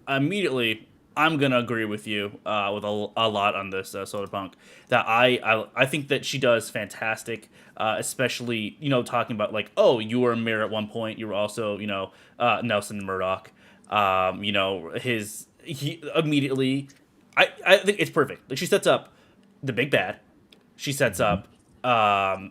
immediately I'm gonna agree with you with a lot on this Solar Punk. That I think that she does fantastic, especially talking about like, oh, you were a mirror at one point. You were also Nelson Murdoch. His he immediately. I think it's perfect. Like she sets up the big bad. She sets Hmm. up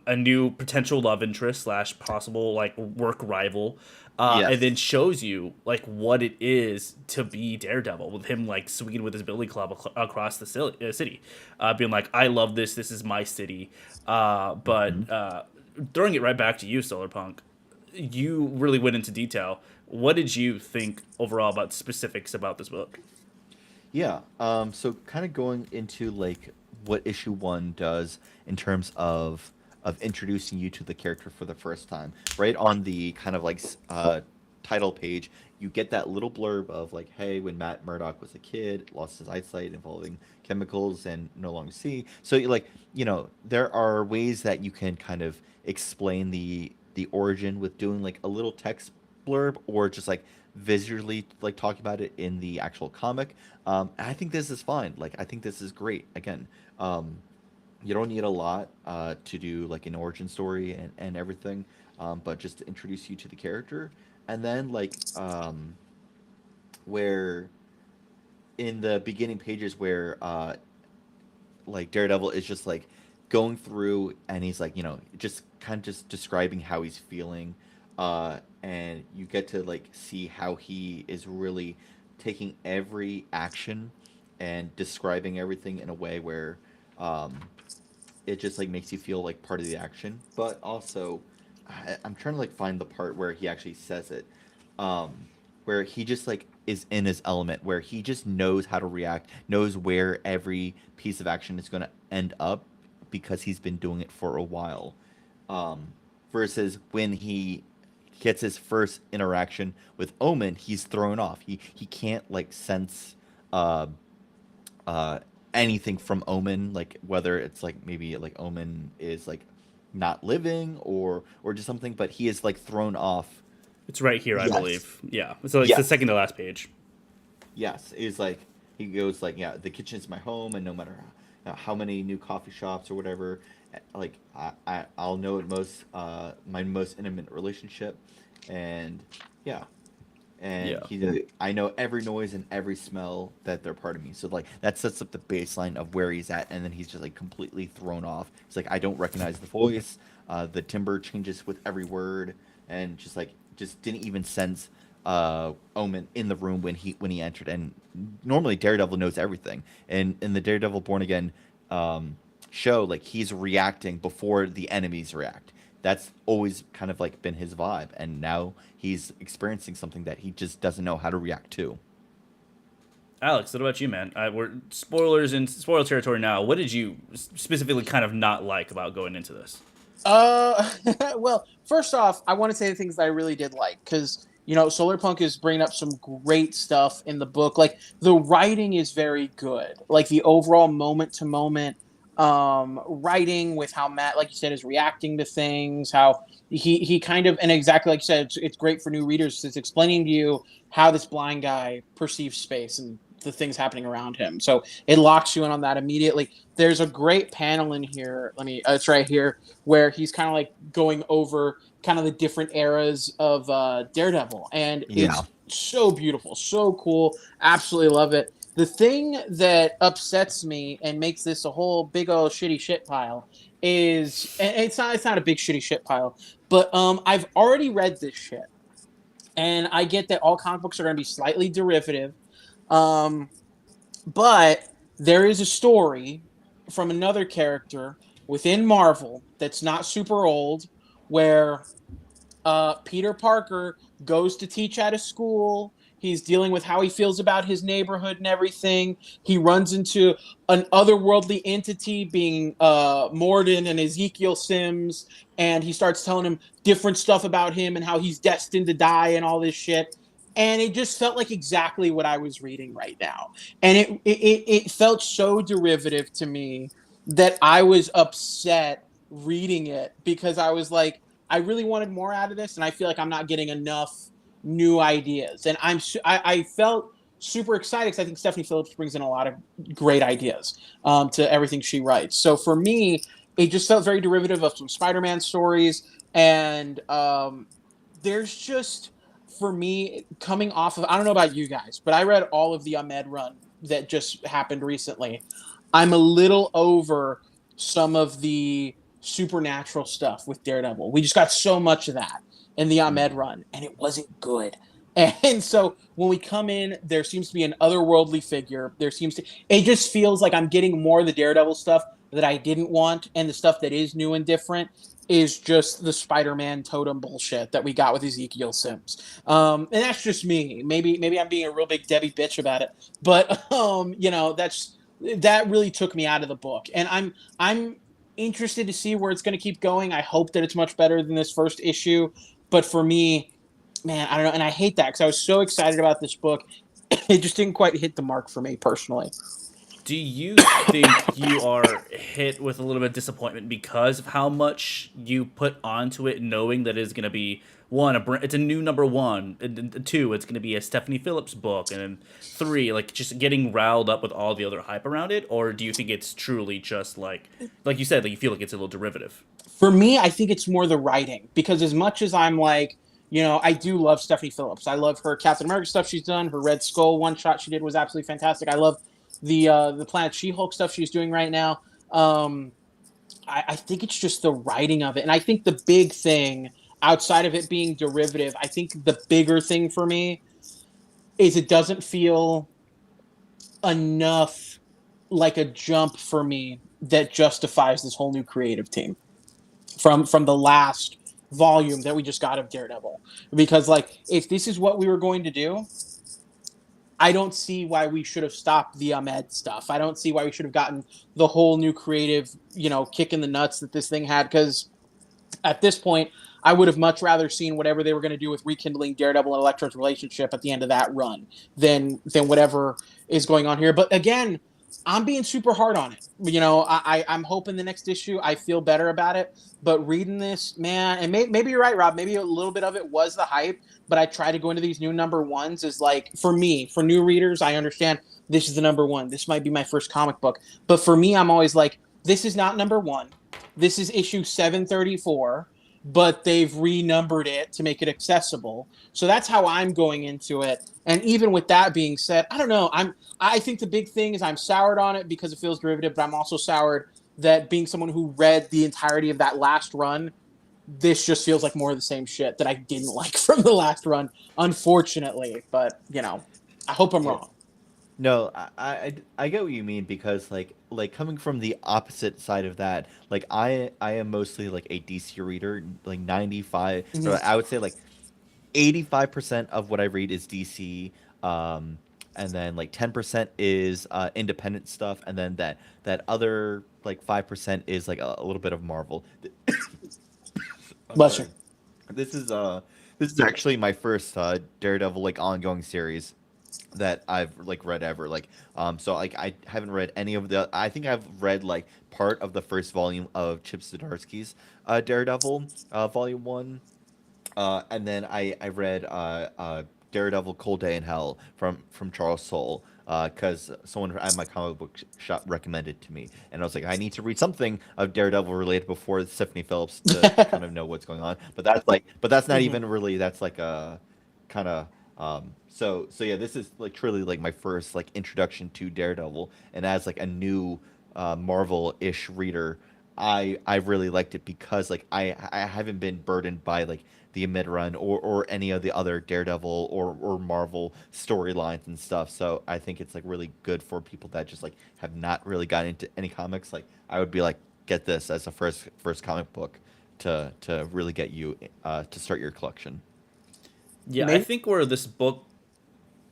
a new potential love interest slash possible like work rival, and then Yes. shows you like what it is to be Daredevil with him like swinging with his billy club across the city, being like, "I love this. This is my city." Hmm. But throwing it right back to you, Solarpunk, you really went into detail. What did you think overall about specifics about this book? Yeah. So kind of going into like what issue 1 does in terms of introducing you to the character for the first time. Right on the kind of like title page, you get that little blurb of like, hey, when Matt Murdock was a kid, lost his eyesight involving chemicals and no longer see. So like, there are ways that you can kind of explain the origin with doing like a little text blurb or just like visually like talking about it in the actual comic. I think this is fine. Like I think this is great. Again, you don't need a lot to do like an origin story and everything, but just to introduce you to the character, and then like where in the beginning pages where like Daredevil is just like going through and he's like, just kind of just describing how he's feeling. And you get to like see how he is really taking every action and describing everything in a way where um, it just like makes you feel like part of the action. But also, I'm trying to like find the part where he actually says it, um, where he just like is in his element, where he just knows how to react, knows where every piece of action is going to end up because he's been doing it for a while. Um, Versus when he gets his first interaction with Omen, he's thrown off. He can't like sense uh, uh, anything from Omen, like whether it's like maybe like Omen is like not living or just something, but he is like thrown off. It's right here, I Yes. believe. Yeah, so it's the Yes. second to last page. Yes. Is like he goes like, yeah, the kitchen is my home, and no matter how many new coffee shops or whatever, like I'll know it most my most intimate relationship, and yeah, and Yeah. I know every noise and every smell that they're part of me. So like that sets up the baseline of where he's at, and then he's just like completely thrown off. It's like I don't recognize the voice. The timbre changes with every word, and just didn't even sense Omen in the room when he entered. And normally Daredevil knows everything, and in the Daredevil Born Again um, show, like he's reacting before the enemies react. That's always kind of like been his vibe, and now he's experiencing something that he just doesn't know how to react to. Alex, what about you, man? We're spoilers in spoiler territory now. What did you specifically kind of not like about going into this? Uh, well, first off, I want to say the things that I really did like because Solar Punk is bringing up some great stuff in the book. Like the writing is very good. Like the overall moment to moment writing with how Matt, like you said, is reacting to things, how he kind of, and exactly like you said, it's great for new readers. It's explaining to you how this blind guy perceives space and the things happening around him. So it locks you in on that immediately. There's a great panel in here. It's right here where he's kind of like going over kind of the different eras of Daredevil, and Yeah. it's so beautiful, so cool. Absolutely love it. The thing that upsets me and makes this a whole big old shitty shit pile is, and it's not a big shitty shit pile, but I've already read this shit, and I get that all comic books are going to be slightly derivative, um, but there is a story from another character within Marvel that's not super old where Peter Parker goes to teach at a school. He's dealing with how he feels about his neighborhood and everything. He runs into an otherworldly entity being Morden and Ezekiel Sims, and he starts telling him different stuff about him and how he's destined to die and all this shit. And it just felt like exactly what I was reading right now. And it felt so derivative to me that I was upset reading it because I was like, I really wanted more out of this, and I feel like I'm not getting enough new ideas. And I felt super excited because I think Stephanie Phillips brings in a lot of great ideas to everything she writes. So for me, it just felt very derivative of some Spider-Man stories, and there's just for me coming off of, I don't know about you guys, but I read all of the Ahmed run that just happened recently. I'm a little over some of the supernatural stuff with Daredevil. We just got so much of that in the Ahmed Mm. run, and it wasn't good. And so when we come in, there seems to be an otherworldly figure. It just feels like I'm getting more of the Daredevil stuff that I didn't want, and the stuff that is new and different is just the Spider-Man totem bullshit that we got with Ezekiel Sims. And that's just me. Maybe I'm being a real big Debbie bitch about it, but that really took me out of the book, and I'm interested to see where it's going to keep going. I hope that it's much better than this first issue, but for me, man, I don't know, and I hate that because I was so excited about this book. It just didn't quite hit the mark for me personally. Do you think you are hit with a little bit of disappointment because of how much you put onto it, knowing that it's going to be one, it's a new number one, and two, it's going to be a Stephanie Phillips book, and then three, like just getting riled up with all the other hype around it, or do you think it's truly just like you said, like you feel like it's a little derivative? For me, I think it's more the writing because as much as I'm like, I do love Stephanie Phillips. I love her Captain America stuff she's done. Her Red Skull one shot she did was absolutely fantastic. I love the Planet She-Hulk stuff she's doing right now. Um, I think it's just the writing of it, and I think the big thing outside of it being derivative, I think the bigger thing for me is it doesn't feel enough like a jump for me that justifies this whole new creative team from the last volume that we just got of Daredevil. Because like if this is what we were going to do, I don't see why we should have stopped the Ahmed stuff. I don't see why we should have gotten the whole new creative, kick in the nuts that this thing had. Because at this point, I would have much rather seen whatever they were going to do with rekindling Daredevil and Elektra's relationship at the end of that run than whatever is going on here. But again, I'm being super hard on it. I'm hoping the next issue I feel better about it. But reading this, man, and maybe you're right, Rob. Maybe a little bit of it was the hype. But I try to go into these new number ones as like for me, for new readers, I understand this is the number one. This might be my first comic book. But for me, I'm always like, this is not number one. This is issue 734, but they've renumbered it to make it accessible. So that's how I'm going into it. And even with that being said, I don't know. I think the big thing is I'm soured on it because it feels derivative, but I'm also soured that being someone who read the entirety of that last run, this just feels like more of the same shit that I didn't like from the last run, unfortunately. But, I hope I'm Yeah. wrong. No, I get what you mean because like coming from the opposite side of that, like I am mostly like a DC reader, like 95, Mhm. or I would say like 85% of what I read is DC, and then like 10% is independent stuff, and then that other like 5% is like a little bit of Marvel. I'm Bless you. sorry. This is this is actually my first Daredevil like ongoing series that I've like read ever. Like, so like I haven't read any of the. I think I've read like part of the first volume of Chip Zdarsky's Daredevil, volume one, and then I read Daredevil: Cold Day in Hell from Charles Soule. Because someone at my comic book shop recommended to me, and I was like, I need to read something of Daredevil related before Stephanie Phillips to kind of know what's going on. But that's not Mhm. even really. That's like a kind of so yeah. This is like truly like my first like introduction to Daredevil, and as like a new Marvel-ish reader, I really liked it because like I haven't been burdened by like the mid run or any of the other Daredevil or Marvel storylines and stuff. So I think it's like really good for people that just like have not really gotten into any comics. Like I would be like, get this as a first comic book to really get you to start your collection. Yeah, I Maybe. think where this book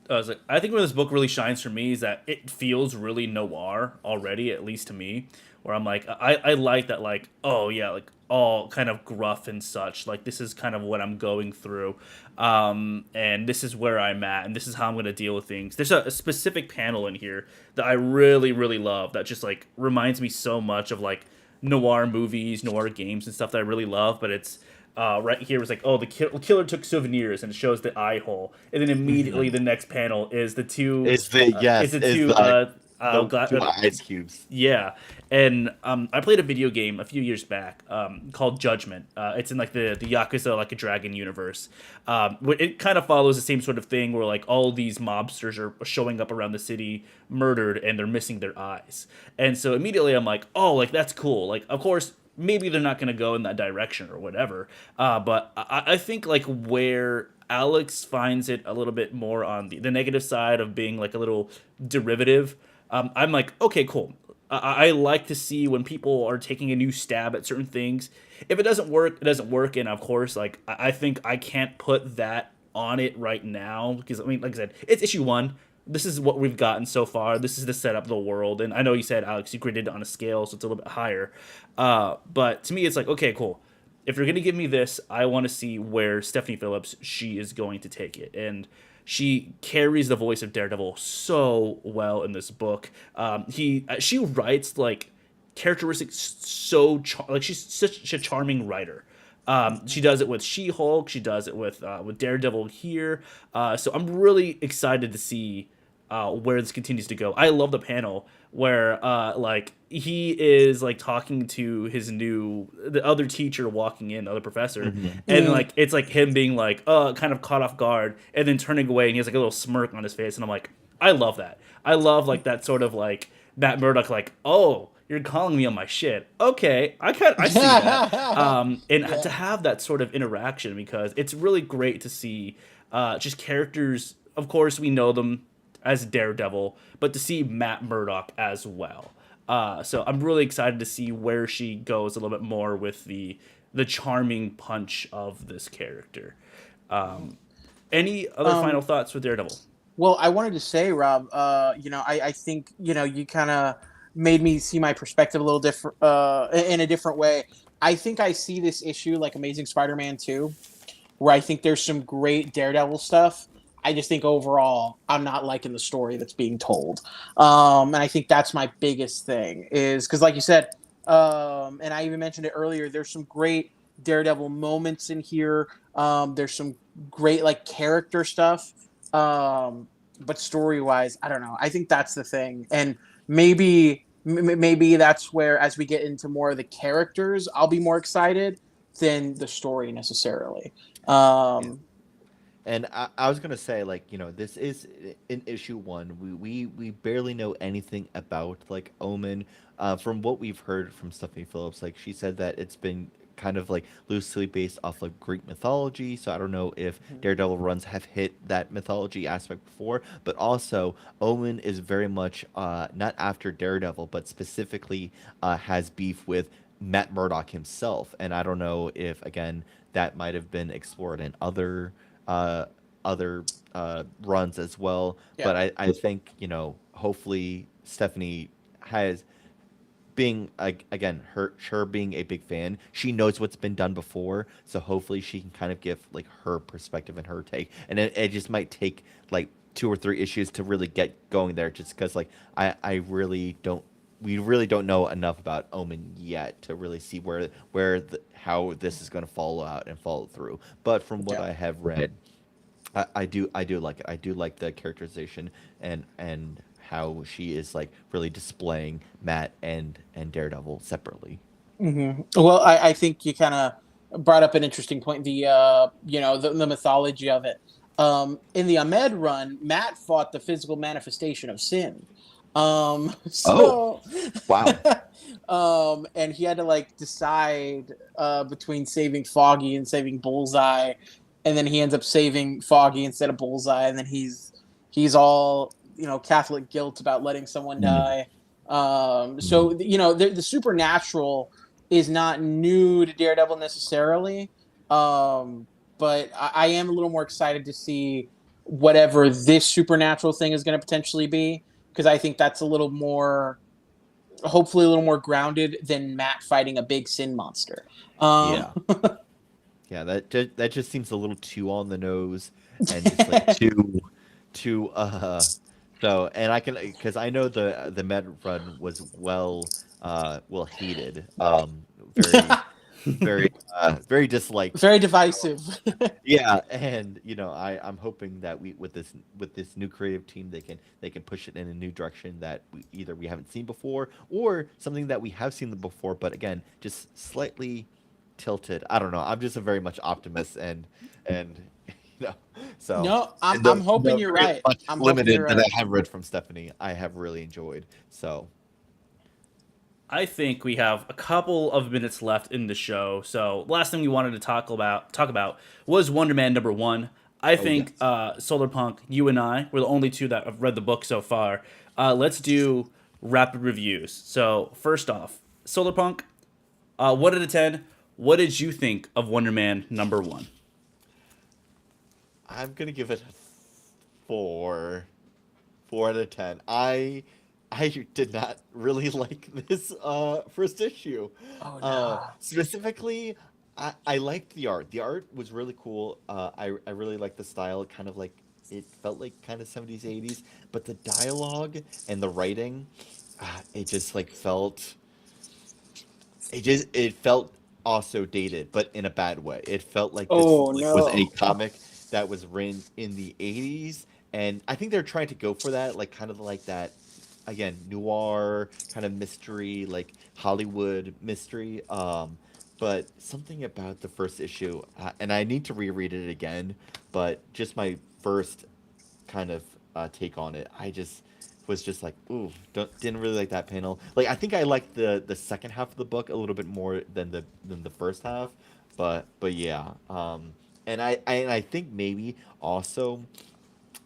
I was like, I think where this book really shines for me is that it feels really noir already, at least to me. Where I'm like, I like that, like, oh yeah, like all kind of gruff and such. Like this is kind of what I'm going through, and this is where I'm at, and this is how I'm gonna deal with things. There's a specific panel in here that I really really love that just like reminds me so much of like noir movies, noir games, and stuff that I really love. But it's right here was like, oh, the killer took souvenirs, and it shows the eye hole, and then immediately Mhm. the next panel is the two, Is the is yes the is two, the two ice cubes. yeah, and I played a video game a few years back called Judgment. It's in like the Yakuza like a dragon universe. It kind of follows the same sort of thing where like all these mobsters are showing up around the city murdered and they're missing their eyes, and so immediately I'm like, oh, like that's cool. Like of course maybe they're not going to go in that direction or whatever. But I think like where Alex finds it a little bit more on the negative side of being like a little derivative. I'm like, okay, cool. I like to see when people are taking a new stab at certain things. If it doesn't work, it doesn't work. And of course, like I think I can't put that on it right now because I mean, like I said, it's issue one. This is what we've gotten so far. This is the setup of the world, and I know you said Alex, you graded it on a scale, so it's a little bit higher. But to me, it's like okay, cool. If you're gonna give me this, I want to see where Stephanie Phillips she is going to take it, and she carries the voice of Daredevil so well in this book. She writes like characteristics like she's such a charming writer. She does it with She-Hulk. She does it with Daredevil here. So I'm really excited to see where this continues to go. I love the panel where like he is like talking to the other teacher walking in, the other professor, Mhm. and Mm. like it's like him being like kind of caught off guard and then turning away, and he has like a little smirk on his face, and I'm like, I love that. I love like that sort of like Matt Murdock, like, oh, you're calling me on my shit. Okay, I see that. And Yeah. to have that sort of interaction because it's really great to see just characters. Of course, we know them as Daredevil, but to see Matt Murdock as well. So I'm really excited to see where she goes a little bit more with the charming punch of this character. Um, any other final Um, thoughts with Daredevil? well, I wanted to say, Rob, I think, you kind of made me see my perspective a little different, in a different way. I think I see this issue like Amazing Spider-Man 2, where I think there's some great Daredevil stuff. I just think overall, I'm not liking the story that's being told. And I think that's my biggest thing is because, like you said, and I even mentioned it earlier, there's some great Daredevil moments in here. There's some great like character stuff. But story wise, I don't know. I think that's the thing. And maybe that's where, as we get into more of the characters, I'll be more excited than the story necessarily. Yeah. Um, And I was gonna say, like, this is in issue one. We barely know anything about like Omen. From what we've heard from Stephanie Phillips, like she said that it's been kind of like loosely based off of Greek mythology. So I don't know if Daredevil runs have hit that mythology aspect before, but also Omen is very much not after Daredevil, but specifically has beef with Matt Murdock himself. And I don't know if again that might have been explored in uh, other runs as well. yeah. But I think hopefully Stephanie has being again her being a big fan, she knows what's been done before, so hopefully she can kind of give like her perspective and her take, and it just might take like 2 or 3 issues to really get going there, just because like I really don't we really don't know enough about Omen yet to really see how this is going to follow out and follow through. But from what Yeah. I have read, I do like it. I do like the characterization and how she is like really displaying Matt and Daredevil separately. Well, I think you kind of brought up an interesting point. The mythology of it. In the Ahmed run, Matt fought the physical manifestation of sin. Oh, So, wow. and he had to like decide between saving Foggy and saving Bullseye, and then he ends up saving Foggy instead of Bullseye, and then he's all Catholic guilt about letting someone Mm, die. mm. So the supernatural is not new to Daredevil necessarily, but I am a little more excited to see whatever this supernatural thing is going to potentially be, because I think that's a little more, hopefully a little more grounded than Matt fighting a big sin monster. Um, Yeah. Yeah, that just seems a little too on the nose and just like too so and I can because I know the Med run was well hated, very disliked. Very divisive. Yeah, and I'm hoping that we with this new creative team they can push it in a new direction that either we haven't seen before or something that we have seen before, but again, just slightly tilted. I don't know. I'm just a very much optimist and you know, so No, I'm and I'm hoping the you're very right. much I'm hoping you're limited that right. I have read from Stephanie, I have really enjoyed. So, I think we have a couple of minutes left in the show. So last thing we wanted to talk about was Wonder Man #1. I oh think yes. Solar Punk, you and I, we're the only two that have read the book so far. Let's do rapid reviews. So first off, Solar Punk, 1 out of 10. What did you think of Wonder Man #1? I'm gonna give it a 4 out of 10. I did not really like this first issue. Oh no. Specifically, I liked the art. The art was really cool. I really liked the style. Kind of like it felt like kind of 70s 80s, but the dialogue and the writing, it just like it felt also dated, but in a bad way. It felt like this Oh like was a no. comic that was written in the 80s, and I think they're trying to go for that, like kind of like that again, noir kind of mystery, like Hollywood mystery. But something about the first issue, and I need to reread it again, but just my first kind of take on it. I just was just like, ooh, didn't really like that panel. Like I think I liked the second half of the book a little bit more than the first half, but yeah. And I think maybe also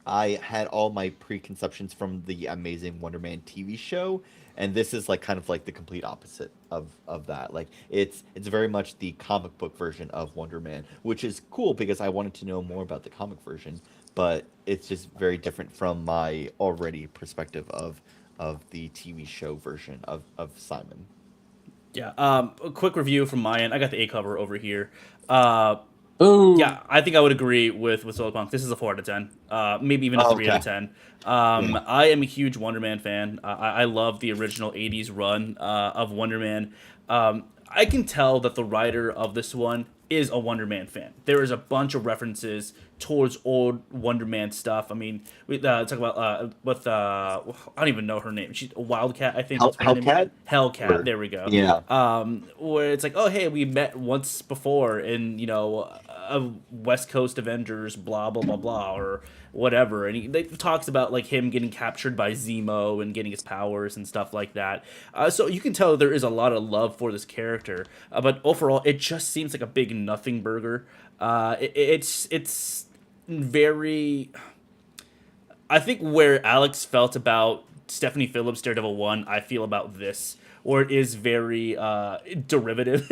I had all my preconceptions from the Amazing Wonder Man TV show, and this is like kind of like the complete opposite of that. Like it's very much the comic book version of Wonder Man, which is cool because I wanted to know more about the comic version, but it's just very different from my already perspective of the TV show version of Simon. Yeah. A quick review from my end. I got the A cover over here. Uh, Ooh. yeah, I think I would agree with Solarpunk. This is a 4 out of 10, maybe even a Oh, three out okay. of ten. Yeah. I am a huge Wonder Man fan. I love the original '80s run of Wonder Man. I can tell that the writer of this one is a Wonder Man fan. There is a bunch of references towards old Wonder Man stuff. I mean, we talk about with I don't even know her name. She's a Wildcat, I think. That's what her name is. Hellcat? Hellcat. Or There we go. yeah. Where it's like, oh hey, we met once before in a West Coast Avengers, blah blah blah blah, or whatever, and they talks about like him getting captured by Zemo and getting his powers and stuff like that. So you can tell there is a lot of love for this character, but overall, it just seems like a big nothing burger. It's very. I think where Alex felt about Stephanie Phillips Daredevil 1, I feel about this, or it is very derivative.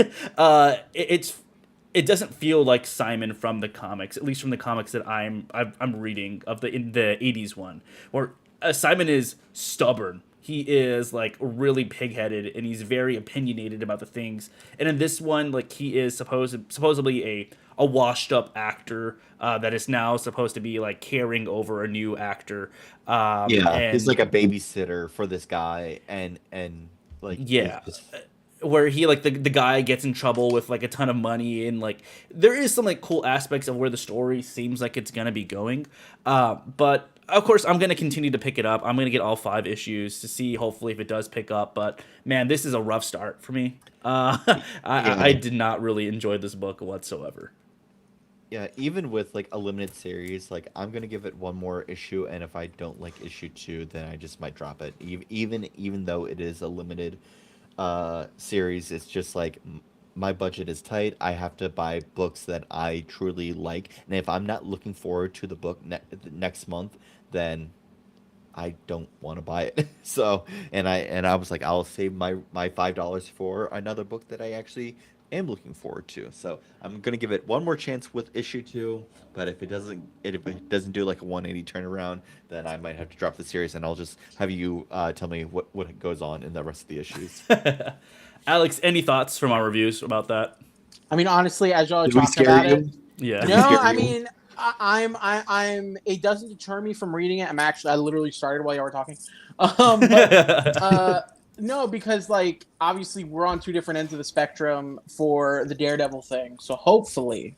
It doesn't feel like Simon from the comics, at least from the comics that I'm reading of the in the '80s one, where Simon is stubborn he is like really pigheaded and he's very opinionated about the things. And in this one, like he is supposedly a washed up actor that is now supposed to be like carrying over a new actor. Yeah, he's And like a babysitter for this guy, and like is yeah, just where he like the guy gets in trouble with like a ton of money, and like there is some like cool aspects of where the story seems like it's gonna be going. But of course I'm gonna continue to pick it up. I'm gonna get all 5 issues to see hopefully if it does pick up. But man, this is a rough start for me. I yeah. did not really enjoy this book whatsoever. Yeah, even with like a limited series, like I'm gonna give it one more issue, and if I don't like issue two, then I just might drop it. Even though it is a limited series, it's just like my budget is tight. I have to buy books that I truly like, and if I'm not looking forward to the book next month, then I don't want to buy it. So, and I was like, I'll save my $5 for another book that I actually am looking forward to. So I'm gonna give it one more chance with issue two. But if it doesn't do like a 180 turnaround, then I might have to drop the series, and I'll just have you tell me what goes on in the rest of the issues. Alex, any thoughts from our reviews about that? I mean, honestly, as y'all are Did we talking scare about it, you? Yeah. Did we no, scare I you? mean, I'm. It doesn't deter me from reading it. I literally started while y'all were talking. But no, because like obviously we're on two different ends of the spectrum for the Daredevil thing. So hopefully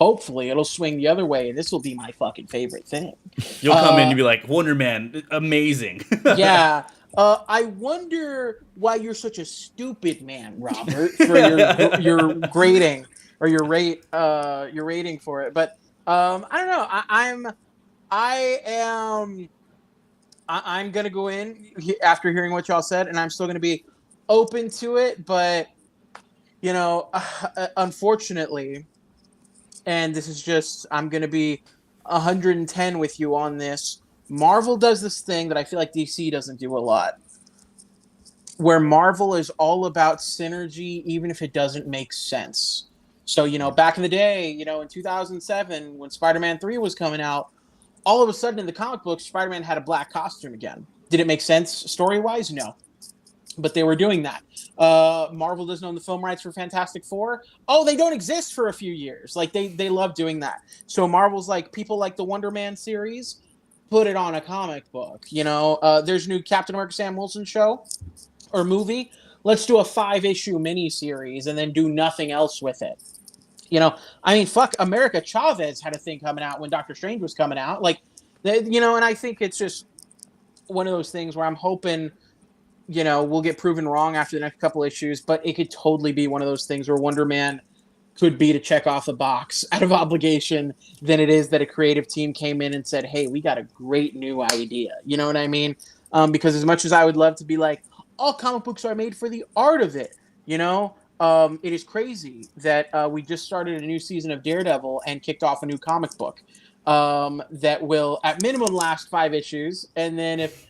it'll swing the other way, and this will be my fucking favorite thing. You'll come in Uh, and be like, Wonder Man, amazing. yeah. I wonder why you're such a stupid man, Robert, for your grading or your rating for it. But I don't know. I am I'm gonna go in after hearing what y'all said, and I'm still gonna be open to it. But you know, unfortunately, and this is just I'm gonna be 110 with you on this. Marvel does this thing that I feel like DC doesn't do a lot, where Marvel is all about synergy, even if it doesn't make sense. So, back in the day, in 2007, when Spider Man 3 was coming out, all of a sudden in the comic books, Spider Man had a black costume again. Did it make sense story wise? No. But they were doing that. Marvel doesn't own the film rights for Fantastic Four. Oh, they don't exist for a few years. Like they love doing that. So Marvel's like people like the Wonder Man series, put it on a comic book. There's a new Captain America Sam Wilson show or movie. Let's do a 5-issue miniseries and then do nothing else with it. I mean, fuck, America Chavez had a thing coming out when Doctor Strange was coming out. Like, and I think it's just one of those things where I'm hoping, we'll get proven wrong after the next couple issues, but it could totally be one of those things where Wonder Man could be to check off the box out of obligation than it is that a creative team came in and said, hey, we got a great new idea. You know what I mean? Because as much as I would love to be like, all comic books are made for the art of it, it is crazy that we just started a new season of Daredevil and kicked off a new comic book that will, at minimum, last 5 issues. And then if,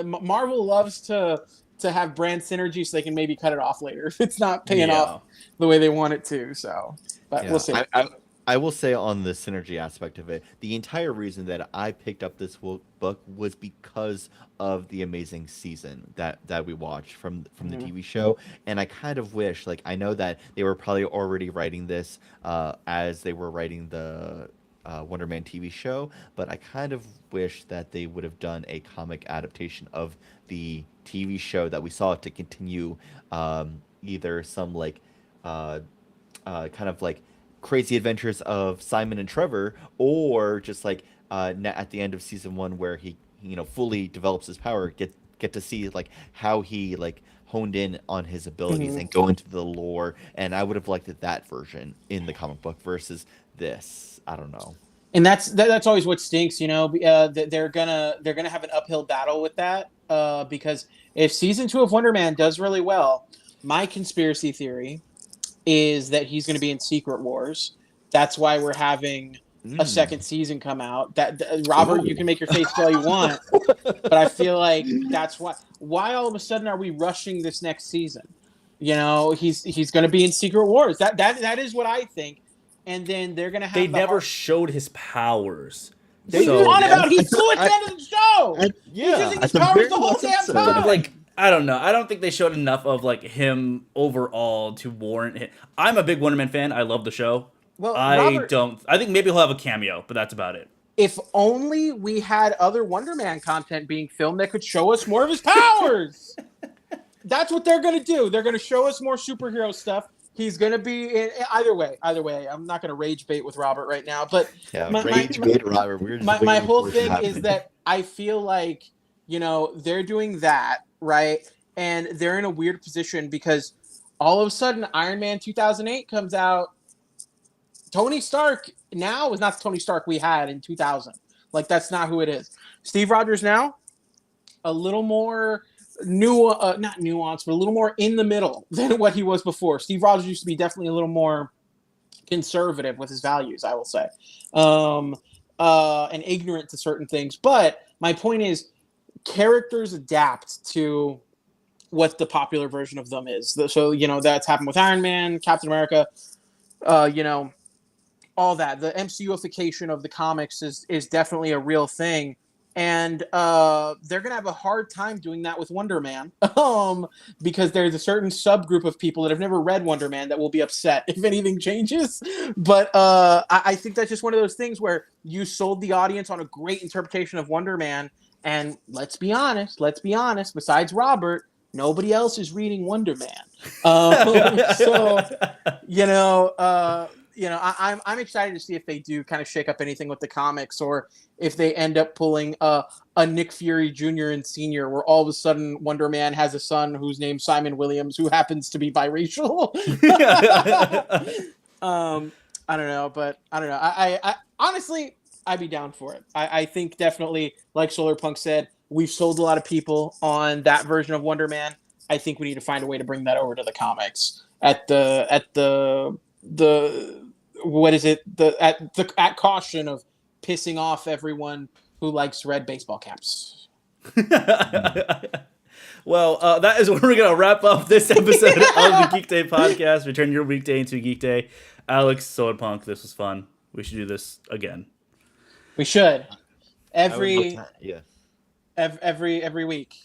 Marvel loves to have brand synergy so they can maybe cut it off later if it's not paying off Yeah. the way they want it to. So, but we'll Yeah, see. I will say on the synergy aspect of it, the entire reason that I picked up this book was because of the amazing season that we watched from the Mhm. TV show, and I kind of wish, like, I know that they were probably already writing this as they were writing the Wonder Man TV show, but I kind of wish that they would have done a comic adaptation of the TV show that we saw to continue either some like kind of like crazy adventures of Simon and Trevor, or just like at the end of season one where he fully develops his power, get to see like how he like honed in on his abilities Mhm. and go into the lore. And I would have liked that version in the comic book versus this. I don't know. And that's always what stinks, they're gonna have an uphill battle with that because if season 2 of Wonder Man does really well, my conspiracy theory is that he's going to be in Secret Wars. That's why we're having a Mm. second season come out. Robert, you Ooh. can make your face all you want, but I feel like that's why. Why all of a sudden are we rushing this next season? He's going to be in Secret Wars. That is what I think. And then they're going to They have the never heart. showed his powers. What are you So- on about? He I- flew at the end of the show. He's yeah, using at his the powers very the whole last damn episode. time. But like, I don't know. I don't think they showed enough of like him overall to warrant it. I'm a big Wonder Man fan. I love the show. Well, I Robert, don't. I think maybe he'll have a cameo, but that's about it. if only we had other Wonder Man content being filmed that could show us more of his powers. That's what they're going to do. They're going to show us more superhero stuff. He's going to be in either way. Either way, I'm not going to rage bait with Robert right now, but Yeah, My- rage my- bait, Robert. We're just my waiting whole for it to thing is happen. that I feel like, they're doing that, right? And they're in a weird position because all of a sudden Iron Man 2008 comes out. Tony Stark now is not the Tony Stark we had in 2000. Like, that's not who it is. Steve Rogers now, a little more not nuanced, but a little more in the middle than what he was before. Steve Rogers used to be definitely a little more conservative with his values, I will say, and ignorant to certain things. But my point is, characters adapt to what the popular version of them is. So that's happened with Iron Man, Captain America, all that. The MCUification of the comics is definitely a real thing. And they're gonna have a hard time doing that with Wonder Man, because there's a certain subgroup of people that have never read Wonder Man that will be upset if anything changes. But I think that's just one of those things where you sold the audience on a great interpretation of Wonder Man, and let's be honest. Besides Robert, nobody else is reading Wonder Man. So I'm excited to see if they do kind of shake up anything with the comics, or if they end up pulling a Nick Fury Jr. and Sr., where all of a sudden Wonder Man has a son whose name's Simon Williams, who happens to be biracial. I don't know, but I don't know. I honestly, I'd be down for it. I think definitely, like Solarpunk said, we've sold a lot of people on that version of Wonder Man. I think we need to find a way to bring that over to the comics at caution of pissing off everyone who likes red baseball caps. Well, that is where we're going to wrap up this episode of the Geek Day podcast. Return your weekday into Geek Day. Alex, Solarpunk, this was fun. We should do this again. We should. I would Every love to- yeah. every week.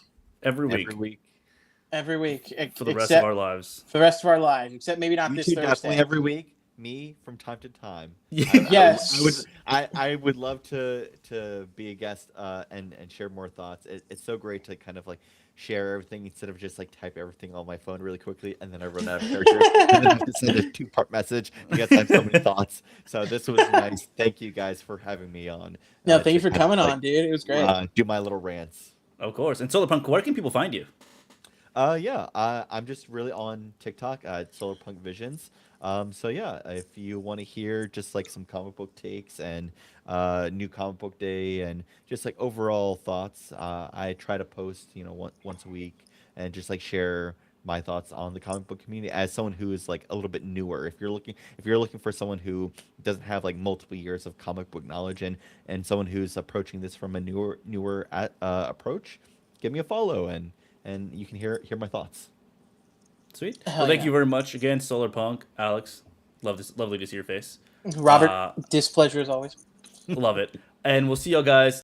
Every week. Every week. Every week. For the rest of our lives. For the rest of our lives. Except maybe not You this two Thursday. definitely every week. Me from time to time. Yes. I would love to be a guest and share more thoughts. It's so great to kind of like share everything instead of just like type everything on my phone really quickly and then I run out of characters and then I have to send a 2-part message because I have so many thoughts. So this was nice. Thank you guys for having me on. No, thank you to for kind of, coming on, dude. It was great. do my little rants. Of course. And Solarpunk, where can people find you? I'm just really on TikTok at Solarpunk Visions. So yeah, if you want to hear just like some comic book takes and new comic book day and just like overall thoughts, I try to post once a week and just like share my thoughts on the comic book community as someone who is like a little bit newer. If you're looking for someone who doesn't have like multiple years of comic book knowledge and someone who's approaching this from a newer approach, give me a follow and you can hear my thoughts. Sweet. Hell Well, thank yeah. you very much again, Solarpunk. Alex, lovely to see your face. Robert, displeasure as always. Love it. And we'll see y'all guys